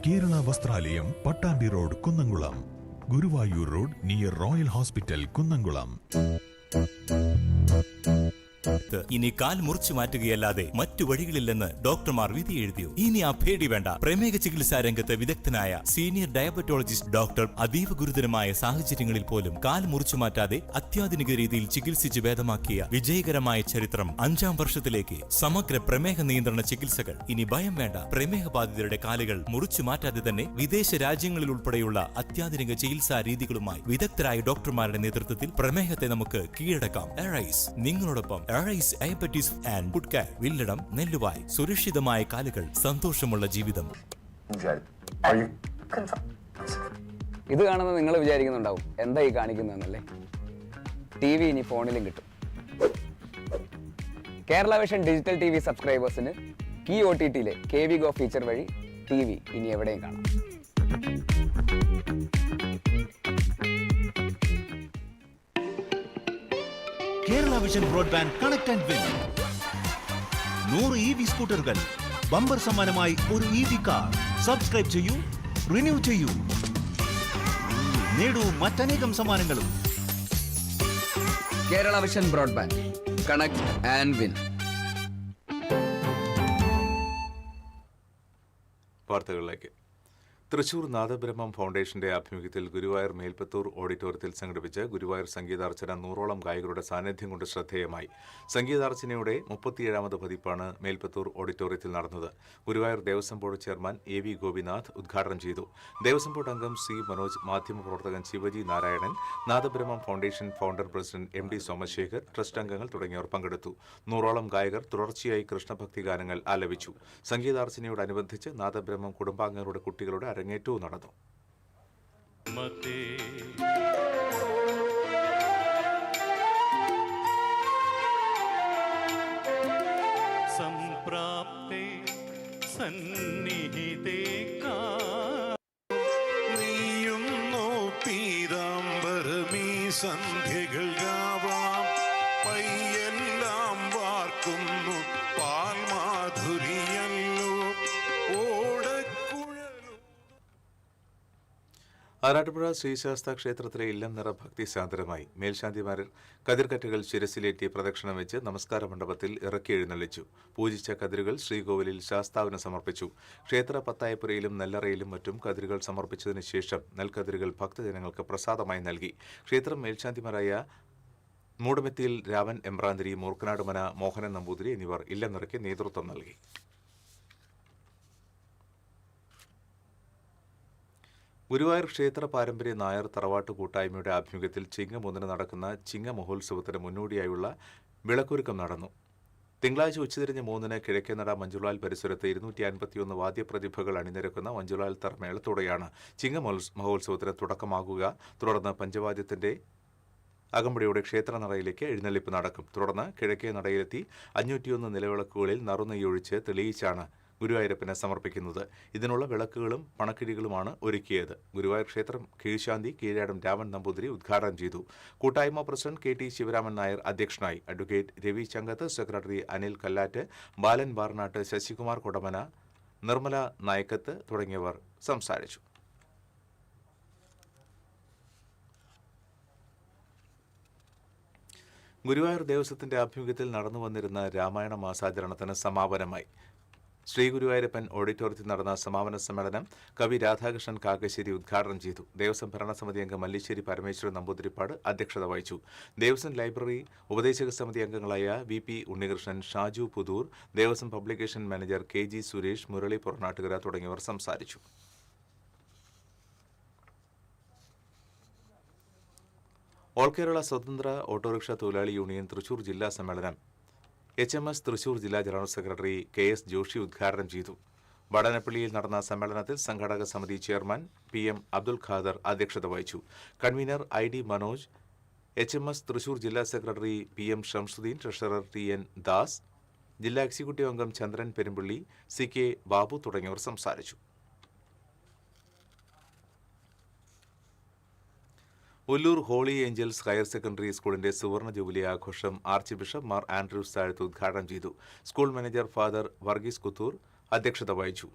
Kerala Vasthralayam, Pattambi road, Kunnamkulam. Guruvayur road near royal hospital, Kunnamkulam. ഇനി കാൽ മുറിച്ചു മാറ്റുകയല്ലാതെ മറ്റു വഴികളില്ലെന്ന് ഡോക്ടർമാർ വിധി എഴുതിയോ? ഇനി ആ പേടി വേണ്ട. പ്രമേഹ ചികിത്സാ രംഗത്ത് വിദഗ്ധനായ സീനിയർ ഡയബറ്റോളജിസ്റ്റ് ഡോക്ടർ അതീവ ഗുരുതരമായ സാഹചര്യങ്ങളിൽ പോലും കാൽ മുറിച്ചു മാറ്റാതെ അത്യാധുനിക രീതിയിൽ ചികിത്സിച്ച് ഭേദമാക്കിയ വിജയകരമായ ചരിത്രം 5ാം വർഷത്തിലേക്ക്. സമഗ്ര പ്രമേഹ നിയന്ത്രണ ചികിത്സകൾ. ഇനി ഭയം വേണ്ട. പ്രമേഹ ബാധിതരുടെ കാലുകൾ മുറിച്ചു മാറ്റാതെ തന്നെ വിദേശ രാജ്യങ്ങളിൽ ഉൾപ്പെടെയുള്ള അത്യാധുനിക ചികിത്സാ രീതികളുമായി വിദഗ്ധരായ ഡോക്ടർമാരുടെ നേതൃത്വത്തിൽ പ്രമേഹത്തെ നമുക്ക് കീഴടക്കാം. എറൈസ് നിങ്ങളോടൊപ്പം. Arise diabetes and food care, Villadam, Nelluvai. സുരക്ഷിതമായ കാലുകൾ, സന്തോഷമുള്ള ജീവിതം. ഇത് കാണുന്നത് നിങ്ങൾ വിചാരിക്കുന്നുണ്ടാവും എന്താ ഈ കാണിക്കുന്നതെന്നല്ലേ. TV ഇനി ഫോണിലും കിട്ടും. കേരള വിഷൻ ഡിജിറ്റൽ TV സബ്സ്ക്രൈബേഴ്സിന് കീ OTTയിലെ KV Go ഫീച്ചർ വഴി TV ഇനി എവിടെയും കാണാം. Kerala vision broadband connect and win. 100 EV സ്കൂട്ടറുകൾ, ബമ്പർ സമ്മാനമായി ഒരു EV കാർ. സബ്സ്ക്രൈബ് ചെയ്യൂ, റിന്യൂ ചെയ്യൂ, നേടൂ മറ്റനേകം സമ്മാനങ്ങളും. Kerala vision broadband connect and win. വാർത്തകളിലേക്ക്. തൃശൂർ നാദബ്രഹ്മം ഫൗണ്ടേഷന്റെ ആഭിമുഖ്യത്തിൽ ഗുരുവായൂർ മേൽപ്പത്തൂർ ഓഡിറ്റോറിയത്തിൽ സംഘടിപ്പിച്ച ഗുരുവായൂർ സംഗീതാർച്ചന 100ഓളം ഗായകരുടെ സാന്നിധ്യം കൊണ്ട് ശ്രദ്ധേയമായി. സംഗീതാർച്ചനയുടെ 37ാമത് പതിപ്പാണ് മേൽപ്പത്തൂർ ഓഡിറ്റോറിയത്തിൽ നടന്നത്. Guruvayur Devaswom board chairman AV Gopinath ഉദ്ഘാടനം ചെയ്തു. ദേവസ്വം ബോർഡ് അംഗം C മനോജ്, മാധ്യമപ്രവർത്തകൻ Shivaji Narayanan, Nadabrahmam foundation founder president MD Somasekhar, trust അംഗങ്ങൾ തുടങ്ങിയവർ പങ്കെടുത്തു. 100ഓളം ഗായകർ തുടർച്ചയായി കൃഷ്ണഭക്തി ഗാനങ്ങൾ ആലപിച്ചു. സംഗീതാർച്ചനയോടനുബന്ധിച്ച് നാദബ്രഹ്മം കുടുംബാംഗങ്ങളുടെ കുട്ടികളുടെ അരങ്ങേറ്റവും നടന്നു. സംപ്രാപ്തേ സന്നിഹിതേ നീയുന്നോ പീതാംബരമീ സന്ധ്യകൾ രാവാം. പയ്യെല്ലാം വാർക്കുന്നു പാൽമാധുരിയല്ലോ ആറാട്ടുപുഴ ശ്രീശാസ്ത ക്ഷേത്രത്തിലെ ഇല്ലം നിറ ഭക്തി സാന്ദ്രമായി. മേൽശാന്തിമാർ കതിർക്കറ്റുകൾ ശിരസിലേറ്റി പ്രദക്ഷിണം വെച്ച് നമസ്കാര മണ്ഡപത്തിൽ ഇറക്കി എഴുന്നള്ളിച്ചു. പൂജിച്ച കതിരുകൾ ശ്രീകോവിലിൽ ശാസ്താവിന് സമർപ്പിച്ചു. ക്ഷേത്ര പത്തായപ്പുരയിലും നെല്ലറയിലും മറ്റും കതിരുകൾ സമർപ്പിച്ചതിനു ശേഷം നെൽക്കതിരുകൾ ഭക്തജനങ്ങൾക്ക് പ്രസാദമായി നൽകി. ക്ഷേത്രം മേൽശാന്തിമാരായ മൂടമെത്തിയിൽ രാമൻ എമ്പ്രാന്തിരി, മൂർക്കനാട് മന മോഹനൻ നമ്പൂതിരി എന്നിവർ ഇല്ലം നിറയ്ക്ക് നേതൃത്വം നൽകി. ഗുരുവായൂർ ക്ഷേത്ര പാരമ്പര്യ നായർ തറവാട്ട് കൂട്ടായ്മയുടെ ആഭിമുഖ്യത്തിൽ ചിങ്ങം 1 നടക്കുന്ന ചിങ്ങ മഹോത്സവത്തിന് മുന്നോടിയായുള്ള വിളക്കൊരുക്കം നടന്നു. തിങ്കളാഴ്ച ഉച്ചതിരിഞ്ഞ് 3 കിഴക്കേനട മഞ്ജുളാൽ പരിസരത്ത് 251 വാദ്യപ്രതിഭകൾ അണിനിരക്കുന്ന മഞ്ജുളാൽ തറമേളത്തോടെയാണ് ചിങ്ങ മഹോത്സവത്തിന് തുടക്കമാകുക. തുടർന്ന് പഞ്ചവാദ്യത്തിന്റെ അകമ്പടിയോടെ ക്ഷേത്രനടയിലേക്ക് എഴുന്നള്ളിപ്പ് നടക്കും. തുടർന്ന് കിഴക്കേ നടയിലെത്തി 501 നിലവിളക്കുകളിൽ നറുനെയ്യൊഴിച്ച് തെളിയിച്ചാണ് ഗുരുവായൂരപ്പന് സമർപ്പിക്കുന്നത്. ഇതിനുള്ള വിളക്കുകളും പണക്കിഴികളുമാണ് ഒരുക്കിയത്. ഗുരുവായൂർ ക്ഷേത്രം കീഴ്ശാന്തി കീഴാടം രാമൻ നമ്പൂതിരി ഉദ്ഘാടനം ചെയ്തു. കൂട്ടായ്മ പ്രസിഡന്റ് KT ശിവരാമൻ നായർ അധ്യക്ഷനായി. അഡ്വക്കേറ്റ് രവി ചങ്കത്ത്, സെക്രട്ടറി അനിൽ കല്ലാറ്റ്, ബാലൻ വാർനാട്ട്, ശശികുമാർ കൊടമന, നിർമ്മല നായക്കത്ത് തുടങ്ങിയവർ സംസാരിച്ചു. ഗുരുവായൂർ ദേവസ്വത്തിന്റെ ആഭിമുഖ്യത്തിൽ നടന്നു വന്നിരുന്ന രാമായണ മാസാചരണത്തിന് സമാപനമായി. ശ്രീ ഗുരുവായൂരപ്പൻ ഓഡിറ്റോറിയത്തിൽ നടന്ന സമാപന സമ്മേളനം കവി രാധാകൃഷ്ണൻ കാക്കശ്ശേരി ഉദ്ഘാടനം ചെയ്തു. ദേവസ്വം ഭരണസമിതി അംഗം മല്ലിശ്ശേരി പരമേശ്വരൻ നമ്പൂതിരിപ്പാട് അധ്യക്ഷത വഹിച്ചു. ദേവസ്വം ലൈബ്രറി ഉപദേശക സമിതി അംഗങ്ങളായ VP Unnikrishnan, Shaju Puthur, Devaswom publication manager KG Suresh, Murali Puranattukara തുടങ്ങിയവർ സംസാരിച്ചു. ഓൾ കേരള സ്വതന്ത്ര ഓട്ടോറിക്ഷ തൊഴിലാളി യൂണിയൻ തൃശൂർ ജില്ലാ സമ്മേളനം HMS തൃശൂർ ജില്ലാ ജനറൽ സെക്രട്ടറി KS ജോഷി ഉദ്ഘാടനം ചെയ്തു. വടനപ്പള്ളിയിൽ നടന്ന സമ്മേളനത്തിൽ സംഘാടക സമിതി ചെയർമാൻ PM അബ്ദുൽ ഖാദർ അധ്യക്ഷത വഹിച്ചു. Convener ID Manoj, HMS Thrissur ജില്ലാ secretary PM Shamsuddin, treasurer TN Das, ജില്ലാ എക്സിക്യൂട്ടീവ് അംഗം ചന്ദ്രൻ പെരുമ്പള്ളി, CK ബാബു തുടങ്ങിയവർ സംസാരിച്ചു. Ollur holy angels higher secondary സ്കൂളിന്റെ സുവർണ ജൂബിലി ആഘോഷം arch bishop Mar Andrews Thazhath ഉദ്ഘാടനം ചെയ്തു. School manager father Varghese Kuthur അധ്യക്ഷത വഹിച്ചു.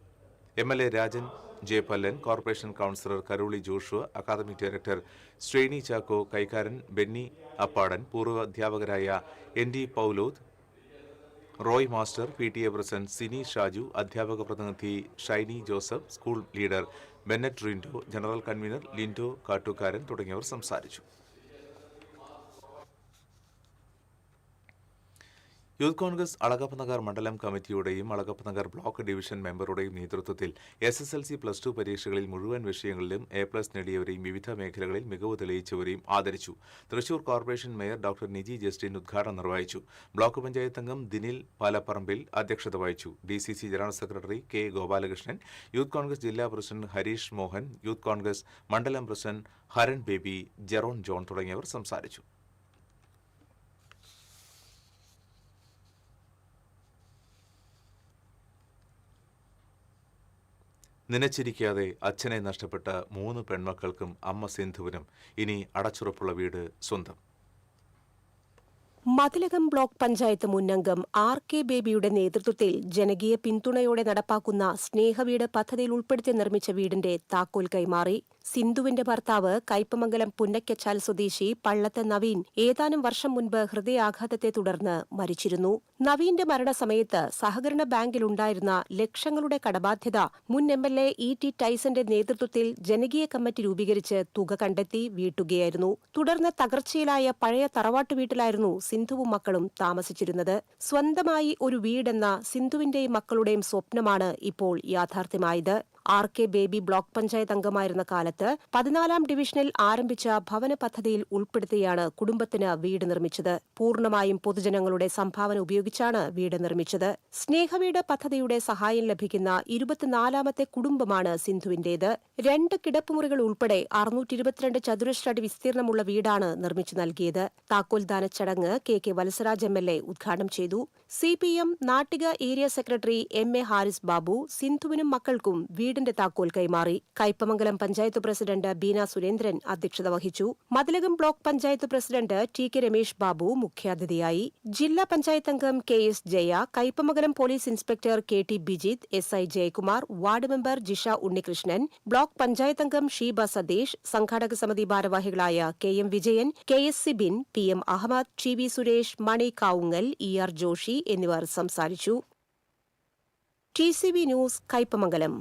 MLA Rajan J. Pallan, corporation councillor Karoli Joshua, academic director Shreni Chacko, കൈക്കാരൻ ബെന്നി അപ്പാടൻ, പൂർവ്വ അധ്യാപകരായ ND പൗലോദ്, Roy master, PTA president Sini Shaju, അധ്യാപക പ്രതിനിധി Shiny Joseph, school leader Bennet Rindo, general convener Lindo Kattukaran തുടങ്ങിയവർ സംസാരിച്ചു. യൂത്ത് കോൺഗ്രസ് അളഗപ്പനഗർ മണ്ഡലം കമ്മിറ്റിയുടെയും അളഗപ്പനഗർ ബ്ലോക്ക് ഡിവിഷൻ മെമ്പറുടെയും നേതൃത്വത്തിൽ SSLC +2 പരീക്ഷകളിൽ മുഴുവൻ വിഷയങ്ങളിലും A+ നേടിയവരെയും വിവിധ മേഖലകളിൽ മികവ് തെളിയിച്ചവരെയും ആദരിച്ചു. Thrissur corporation mayor doctor Niji Justin ഉദ്ഘാടനം നിർവഹിച്ചു. ബ്ലോക്ക് പഞ്ചായത്ത് അംഗം ദിനിൽ പാലപ്പറമ്പിൽ അധ്യക്ഷത വഹിച്ചു. DCC general secretary K. Gopalakrishnan, youth Congress ജില്ലാ പ്രസിഡന്റ് ഹരീഷ് മോഹൻ, യൂത്ത് കോൺഗ്രസ് മണ്ഡലം president Haran baby, Jeron John തുടങ്ങിയവർ സംസാരിച്ചു. നനച്ചിരിക്കാതെ അച്ഛനെ നഷ്ടപ്പെട്ട 3 പെൺമക്കൾക്കും അമ്മ സിന്ധുവിനും ഇനി അടച്ചുറപ്പുള്ള വീട് സ്വന്തം. മതിലകം ബ്ലോക്ക് പഞ്ചായത്ത് മുന്നംഗം RK ബേബിയുടെ നേതൃത്വത്തിൽ ജനകീയ പിന്തുണയോടെ നടപ്പാക്കുന്ന സ്നേഹവീട് പദ്ധതിയിൽ ഉൾപ്പെടുത്തി നിർമ്മിച്ച വീടിന്റെ താക്കോൽ കൈമാറി. സിന്ധുവിന്റെ ഭർത്താവ് കയ്പമംഗലം പുന്നക്കച്ചാൽ സ്വദേശി പള്ളത്ത് നവീൻ ഏതാനും വർഷം മുൻപ് ഹൃദയാഘാതത്തെ തുടർന്ന് മരിച്ചിരുന്നു. നവീന്റെ മരണസമയത്ത് സഹകരണ ബാങ്കിലുണ്ടായിരുന്ന ലക്ഷങ്ങളുടെ കടബാധ്യത മുൻ MLA E.T. ടൈസന്റെ നേതൃത്വത്തിൽ ജനകീയ കമ്മിറ്റി രൂപീകരിച്ച് തുക കണ്ടെത്തി വീട്ടുകയായിരുന്നു. തുടർന്ന് തകർച്ചയിലായ പഴയ തറവാട്ടു വീട്ടിലായിരുന്നു സിന്ധുവും മക്കളും താമസിച്ചിരുന്നത്. സ്വന്തമായി ഒരു വീടെന്ന സിന്ധുവിന്റെയും മക്കളുടെയും സ്വപ്നമാണ് ഇപ്പോൾ യാഥാർത്ഥ്യമായത്. RK ബേബി ബ്ലോക്ക് പഞ്ചായത്ത് അംഗമായിരുന്ന കാലത്ത് 14-ാം ഡിവിഷനിൽ ആരംഭിച്ച ഭവന പദ്ധതിയിൽ ഉൾപ്പെടുത്തിയാണ് കുടുംബത്തിന് വീട് നിർമ്മിച്ചത്. പൂർണ്ണമായും പൊതുജനങ്ങളുടെ സംഭാവന ഉപയോഗിച്ചാണ് വീട് നിർമ്മിച്ചത്. സ്നേഹവീട് പദ്ധതിയുടെ സഹായം ലഭിക്കുന്ന 24-ാമത്തെ കുടുംബമാണ് സിന്ധുവിന്റേത്. 2 കിടപ്പുമുറികൾ ഉൾപ്പെടെ 622 ചതുരശ്ര അടി വിസ്തീർണമുള്ള വീടാണ് നിർമ്മിച്ചു നൽകിയത്. താക്കോൽദാന ചടങ്ങ് KK വത്സരാജ് MLA ഉദ്ഘാടനം ചെയ്തു. CPM Nattika area secretary MA Haris Babu സിന്ധുവിനും മക്കൾക്കും വീടിന്റെ താക്കോൽ കൈമാറി. കയ്പമംഗലം പഞ്ചായത്ത് പ്രസിഡന്റ് ബീന സുരേന്ദ്രൻ അധ്യക്ഷത വഹിച്ചു. Mathilakam block panchayat president TK Ramesh Babu മുഖ്യാതിഥിയായി. ജില്ലാ പഞ്ചായത്ത് അംഗം KS Jaya, Kaipamangalam police inspector KT Bijith, SI Jayakumar, ward member Jisha Unnikrishnan, block panchayat അംഗം ഷീബ സതീഷ്, സംഘാടക സമിതി ഭാരവാഹികളായ KM Vijayan, KS Sibin, PM Ahmed, TV Suresh, മണി കാവുങ്ങൽ, ER ജോഷി എന്നിവർ സംസാരിച്ചു. TCB news Kaipamangalam.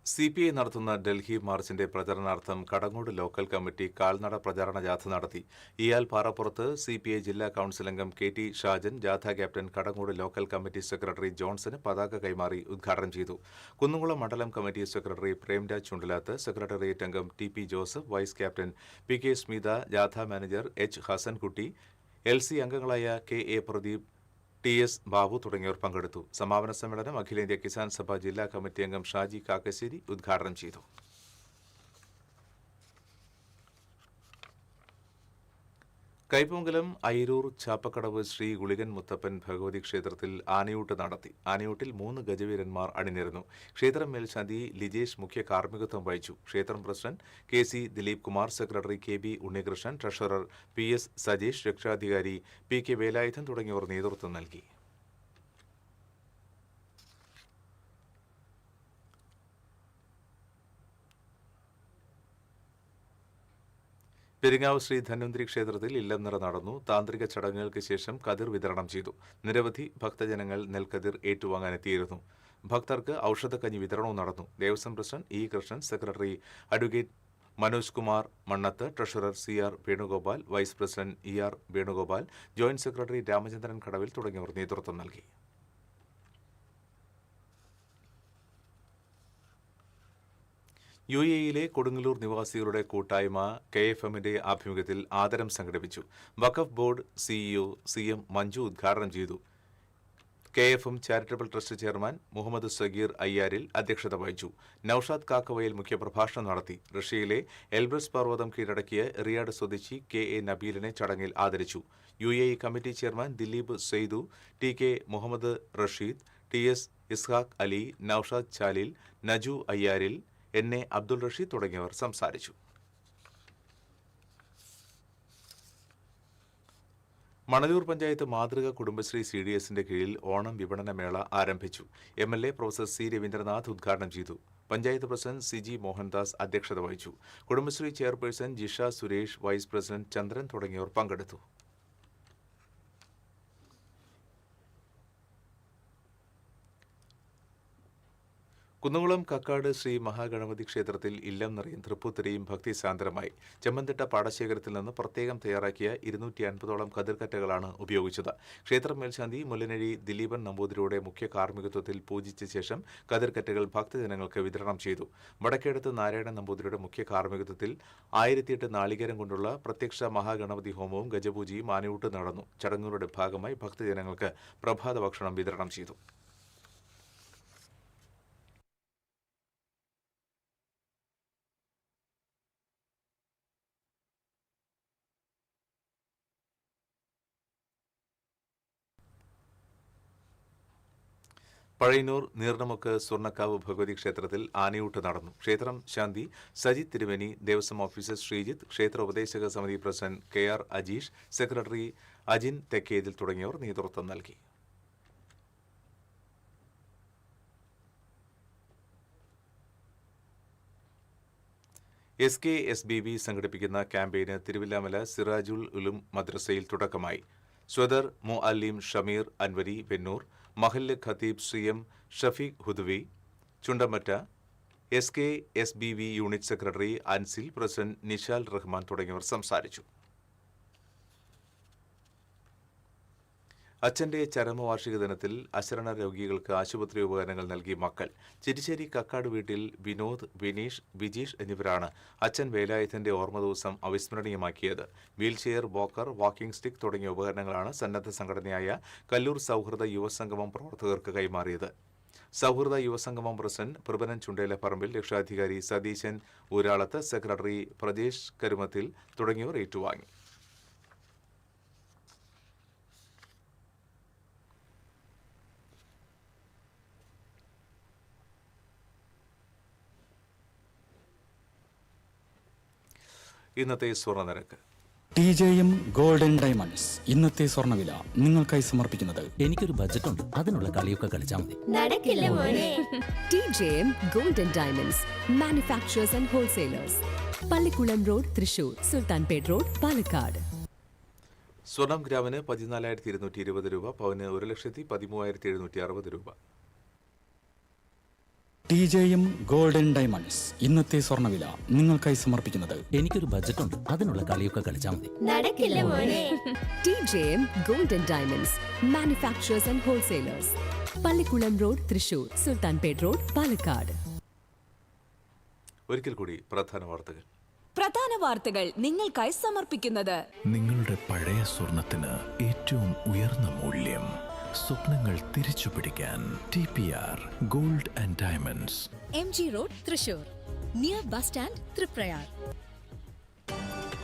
CPI നടത്തുന്ന ഡൽഹി മാർച്ചിന്റെ പ്രചരണാർത്ഥം കടങ്ങോട് ലോക്കൽ കമ്മിറ്റി കാൽനട പ്രചാരണ ജാഥ നടത്തി. ഇയാൽ പാറപ്പുറത്ത് CPI ജില്ലാ കൌൺസിൽ അംഗം KT ഷാജൻ, ജാഥ captain Kadangode local committee secretary ജോൺസന് പതാക കൈമാറി ഉദ്ഘാടനം ചെയ്തു. കുന്നുകുളം മണ്ഡലം committee secretary Premraj Chundalath, secretariat അംഗം TP Joseph, vice captain PK Smitha, ജാഥ മാനേജർ H ഹസൻകുട്ടി, LC അംഗങ്ങളായ KA പ്രദീപ്, TS ബാബു തുടങ്ങിയവർ പങ്കെടുത്തു. സമാപന സമ്മേളനം അഖിലേന്ത്യാ കിസാൻ സഭ ജില്ലാ കമ്മിറ്റി അംഗം ഷാജി കാക്കശ്ശേരി ഉദ്ഘാടനം ചെയ്തു. കൈപ്പൊങ്കലം അയിരൂർ ചാപ്പക്കടവ് ശ്രീ ഗുളികൻ മുത്തപ്പൻ ഭഗവതി ക്ഷേത്രത്തിൽ ആനയൂട്ട് നടത്തി. ആനയൂട്ടിൽ 3 ഗജവീരന്മാർ അണിനിരന്നു. ക്ഷേത്രം മേൽശാന്തി ലിജേഷ് മുഖ്യ കാർമ്മികത്വം വഹിച്ചു. ക്ഷേത്രം president KC Dileep Kumar, secretary KB Unnikrishnan, treasurer PS Sajeesh, രക്ഷാധികാരി PK വേലായുധൻ തുടങ്ങിയവർ നേതൃത്വം നൽകി. പെരിങ്ങാവ് ശ്രീ ധന്വന്തരി ക്ഷേത്രത്തിൽ ഇല്ലംനിറ നടന്നു. താന്ത്രിക ചടങ്ങുകൾക്ക് ശേഷം കതിർ വിതരണം ചെയ്തു. നിരവധി ഭക്തജനങ്ങൾ നെൽക്കതിർ ഏറ്റുവാങ്ങാനെത്തിയിരുന്നു. ഭക്തർക്ക് ഔഷധക്കഞ്ഞി വിതരണവും നടന്നു. Devaswom president E Krishnan, secretary advocate Manoj Kumar Mannath, treasurer CR Venugopal, vice president ER Venugopal, joint secretary Ramachandran Kadavil തുടങ്ങിയവർ നേതൃത്വം നൽകി. UAE-യിലെ കൊടുങ്ങല്ലൂർ നിവാസികളുടെ കൂട്ടായ്മ KFM-ന്റെ ആഭിമുഖ്യത്തിൽ ആദരം സംഘടിപ്പിച്ചു. Waqf board CEO CM Manju ഉദ്ഘാടനം ചെയ്തു. KFM charitable trust chairman Muhammad Sageer Ayyaril അധ്യക്ഷത വഹിച്ചു. നൌഷാദ് കാക്കവയിൽ മുഖ്യപ്രഭാഷണം നടത്തി. റഷ്യയിലെ എൽബ്രസ് പർവ്വതം കീഴടക്കിയ റിയാഡ് സ്വദേശി KA നബീലിനെ ചടങ്ങിൽ ആദരിച്ചു. UAE committee chairman Dileep Saidu, TK Muhammad Rasheed, TS Ishaq Ali, Noushad Chalil, Naju Ayyaril, NA Abdul Rasheed തുടങ്ങിയവർ സംസാരിച്ചു. മണലൂർ പഞ്ചായത്ത് മാതൃക കുടുംബശ്രീ CDSന്റെ കീഴിൽ ഓണം വിപണന മേള ആരംഭിച്ചു. MLA പ്രൊഫസർ C രവീന്ദ്രനാഥ് ഉദ്ഘാടനം ചെയ്തു. പഞ്ചായത്ത് പ്രസിഡന്റ് CG മോഹൻദാസ് അധ്യക്ഷത വഹിച്ചു. Kudumbashree chairperson Jisha Suresh, vice president Chandran തുടങ്ങിയവർ പങ്കെടുത്തു. കുന്നംകുളം കക്കാട് ശ്രീ മഹാഗണപതി ക്ഷേത്രത്തിൽ ഇല്ലം നിറയും തൃപ്പൂത്തിരിയും ഭക്തിസാന്ദ്രമായി. ചെമ്മന്തിട്ട പാടശേഖരത്തിൽ നിന്ന് പ്രത്യേകം തയ്യാറാക്കിയ 250ഓളം കതിർക്കറ്റകളാണ് ഉപയോഗിച്ചത്. ക്ഷേത്രം മേൽശാന്തി മുല്ലനഴി ദിലീപൻ നമ്പൂതിരിയുടെ മുഖ്യ കാർമ്മികത്വത്തിൽ പൂജിച്ച ശേഷം കതിർക്കറ്റകൾ ഭക്തജനങ്ങൾക്ക് വിതരണം ചെയ്തു. വടക്കേടത്ത് നാരായണൻ നമ്പൂതിരിയുടെ മുഖ്യ കാർമ്മികത്വത്തിൽ 1008 നാളികേരം കൊണ്ടുള്ള പ്രത്യക്ഷ മഹാഗണപതി ഹോമവും ഗജപൂജയും ആനയൂട്ട് നടന്നു. ചടങ്ങുകളുടെ ഭാഗമായി ഭക്തജനങ്ങൾക്ക് പ്രഭാത ഭക്ഷണം വിതരണം ചെയ്തു. പഴയന്നൂർ നീർണമുക്ക് സ്വർണ്ണക്കാവ് ഭഗവതി ക്ഷേത്രത്തിൽ ആനയൂട്ട് നടന്നു. ക്ഷേത്രം ശാന്തി സജിത് തിരുവേനി, ദേവസ്വം ഓഫീസർ ശ്രീജിത്ത്, ക്ഷേത്ര ഉപദേശക സമിതി president KR Ajeesh, secretary Ajin Thekkethil തുടങ്ങിയവർ നേതൃത്വം നൽകി. SKSBB സംഘടിപ്പിക്കുന്ന ക്യാമ്പയിന് തിരുവില്ലാമല സിറാജുൽ ഉലും മദ്രസയിൽ തുടക്കമായി. സ്വദർ മുഅല്ലിം ഷമീർ അൻവരി വെന്നൂർ, മഹല്ല് ഖത്തീബ് CM Shafeeq Hudawi Chundamatta, SKSBB unit secretary Ansil, president Nishal Rahman തുടങ്ങിയവർ സംസാരിച്ചു. അച്ഛന്റെ ചരമവാർഷിക ദിനത്തിൽ അശരണ രോഗികൾക്ക് ആശുപത്രി ഉപകരണങ്ങൾ നൽകി മക്കൾ. ചിരിശ്ശേരി കക്കാട് വീട്ടിൽ വിനോദ്, വിനീഷ്, വിജീഷ് എന്നിവരാണ് അച്ഛൻ വേലായുധന്റെ ഓർമ്മ ദിവസം അവിസ്മരണീയമാക്കിയത്. വീൽചെയർ, വാക്കർ, വാക്കിംഗ് സ്റ്റിക്ക് തുടങ്ങിയ ഉപകരണങ്ങളാണ് സന്നദ്ധ സംഘടനയായ കല്ലൂർ സൗഹൃദ യുവസംഗമം പ്രവർത്തകർക്ക് കൈമാറിയത്. സൗഹൃദ യുവസംഗമം പ്രസിഡന്റ് പ്രഭനൻ ചുണ്ടേലപ്പറമ്പിൽ, രക്ഷാധികാരി സതീശൻ ഊരാളത്ത്, സെക്രട്ടറി പ്രജേഷ് കരുമത്തിൽ തുടങ്ങിയവർ ഏറ്റുവാങ്ങി. ഇന്നത്തെ സ്വർണ്ണനിരക്ക്. TJM ഗോൾഡൻ ഡയമണ്ട്സ് ഇന്നത്തെ സ്വർണ്ണവില നിങ്ങൾക്കായി സമർപ്പിക്കുന്നത്. എനിക്കൊരു ബജറ്റ് ഉണ്ട്, അതിനുള്ള കളിയൊക്കെ കളിച്ചാൽ മതി. നടക്കില്ല മോനെ. TJM golden diamonds, manufacturers and wholesalers, Pallikulam road, Thrissur, Sultanpet road, Palakkad. സ്വർണം ഗ്രാമിന് 14,220 രൂപ, പവന് 1,13,760 രൂപ. TJM ഗോൾഡൻ ഡയമണ്ട്സ് ഇന്നത്തെ സ്വർണ്ണവില നിങ്ങൾക്കായി സമർപ്പിക്കുന്നത്. എനിക്കൊരു ബജറ്റ് ഉണ്ട്, അതിനുള്ള കളിയൊക്കെ കളിച്ചാൽ മതി. നടക്കില്ല മോനെ. TJM golden diamonds, manufacturers and wholesalers, Pallikulam road, Thrissur, Sultanpet road, Palakkad. ഒരിക്കൽ കൂടി പ്രധാന വാർത്തകൾ നിങ്ങൾക്കായി സമർപ്പിക്കുന്നത്. നിങ്ങളുടെ പഴയ സ്വർണത്തിന് ഏറ്റവും ഉയർന്ന മൂല്യം. സ്വപ്നങ്ങൾ തിരിച്ചു പിടിക്കാൻ TPR gold and diamonds, MG road, Thrissur, near bus stand, Triprayar.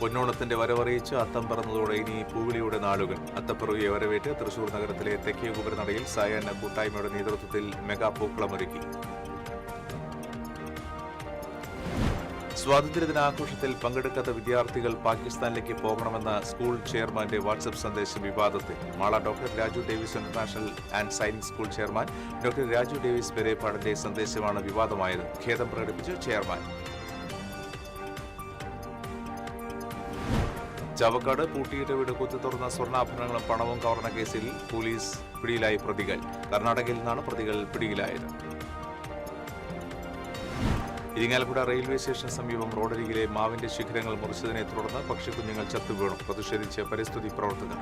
പൊന്നോണത്തിന്റെ വരവറിയിച്ച് അത്തം പറന്നതോടെ ഇനി പൂവിളിയുടെ നാളുകൾ. അത്തപ്പിറവിയെ വരവേറ്റ് തൃശൂർ നഗരത്തിലെ തെക്കേ കുമരനടയിൽ സായാഹ്ന കൂട്ടായ്മയുടെ നേതൃത്വത്തിൽ മെഗാ പൂക്കളമൊരുക്കി. സ്വാതന്ത്ര്യദിനാഘോഷത്തിൽ പങ്കെടുക്കാത്ത വിദ്യാർത്ഥികൾ പാകിസ്ഥാനിലേക്ക് പോകണമെന്ന സ്കൂൾ ചെയർമാന്റെ വാട്സ്ആപ്പ് സന്ദേശം വിവാദത്തിൽ. Mala doctor Raju Davis international and Sainik school chairman doctor Raju Davis പെരേപ്പാടിന്റെ സന്ദേശമാണ് വിവാദമായത്. ഖേദം പ്രകടിപ്പിച്ച് ചെയർമാൻ. ചാവക്കാട് പൂട്ടിയിട്ട വീട് കുത്തിത്തുറന്ന സ്വർണ്ണാഭരണങ്ങളും പണവും കവർന്ന കേസിൽ പോലീസ് പിടിയിലായി പ്രതികൾ. കർണാടകയിൽ നിന്നാണ് പ്രതികൾ പിടിയിലായത്. ഇരിങ്ങാലക്കുട റെയിൽവേ സ്റ്റേഷന് സമീപം റോഡരികിലെ മാവിന്റെ ശിഖരങ്ങൾ മുറിച്ചതിനെ തുടർന്ന് പക്ഷിക്കുഞ്ഞുങ്ങൾ ചത്തുവീണു. പ്രതിഷേധിച്ച് പരിസ്ഥിതി പ്രവർത്തകർ.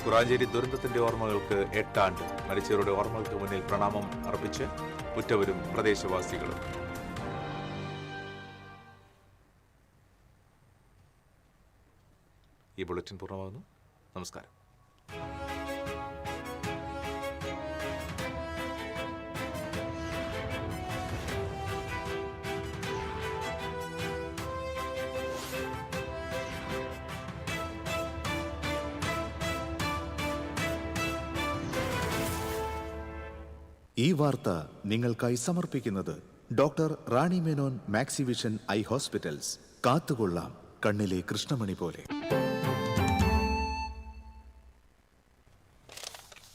കുറാഞ്ചേരി ദുരന്തത്തിന്റെ ഓർമ്മകൾക്ക് 8 ആണ്ട്. മരിച്ചവരുടെ ഓർമ്മകൾക്ക് മുന്നിൽ പ്രണാമം അർപ്പിച്ച് ഉറ്റവരും പ്രദേശവാസികളും. ഈ ബുള്ളറ്റിൻ പൂർണ്ണമാകുന്നു. നമസ്കാരം. ഈ വാർത്ത നിങ്ങൾക്കായി സമർപ്പിക്കുന്നത് doctor Rani Menon Maxivision I hospitals. കാത്തുകൊള്ളാം കണ്ണിലെ കൃഷ്ണമണി പോലെ.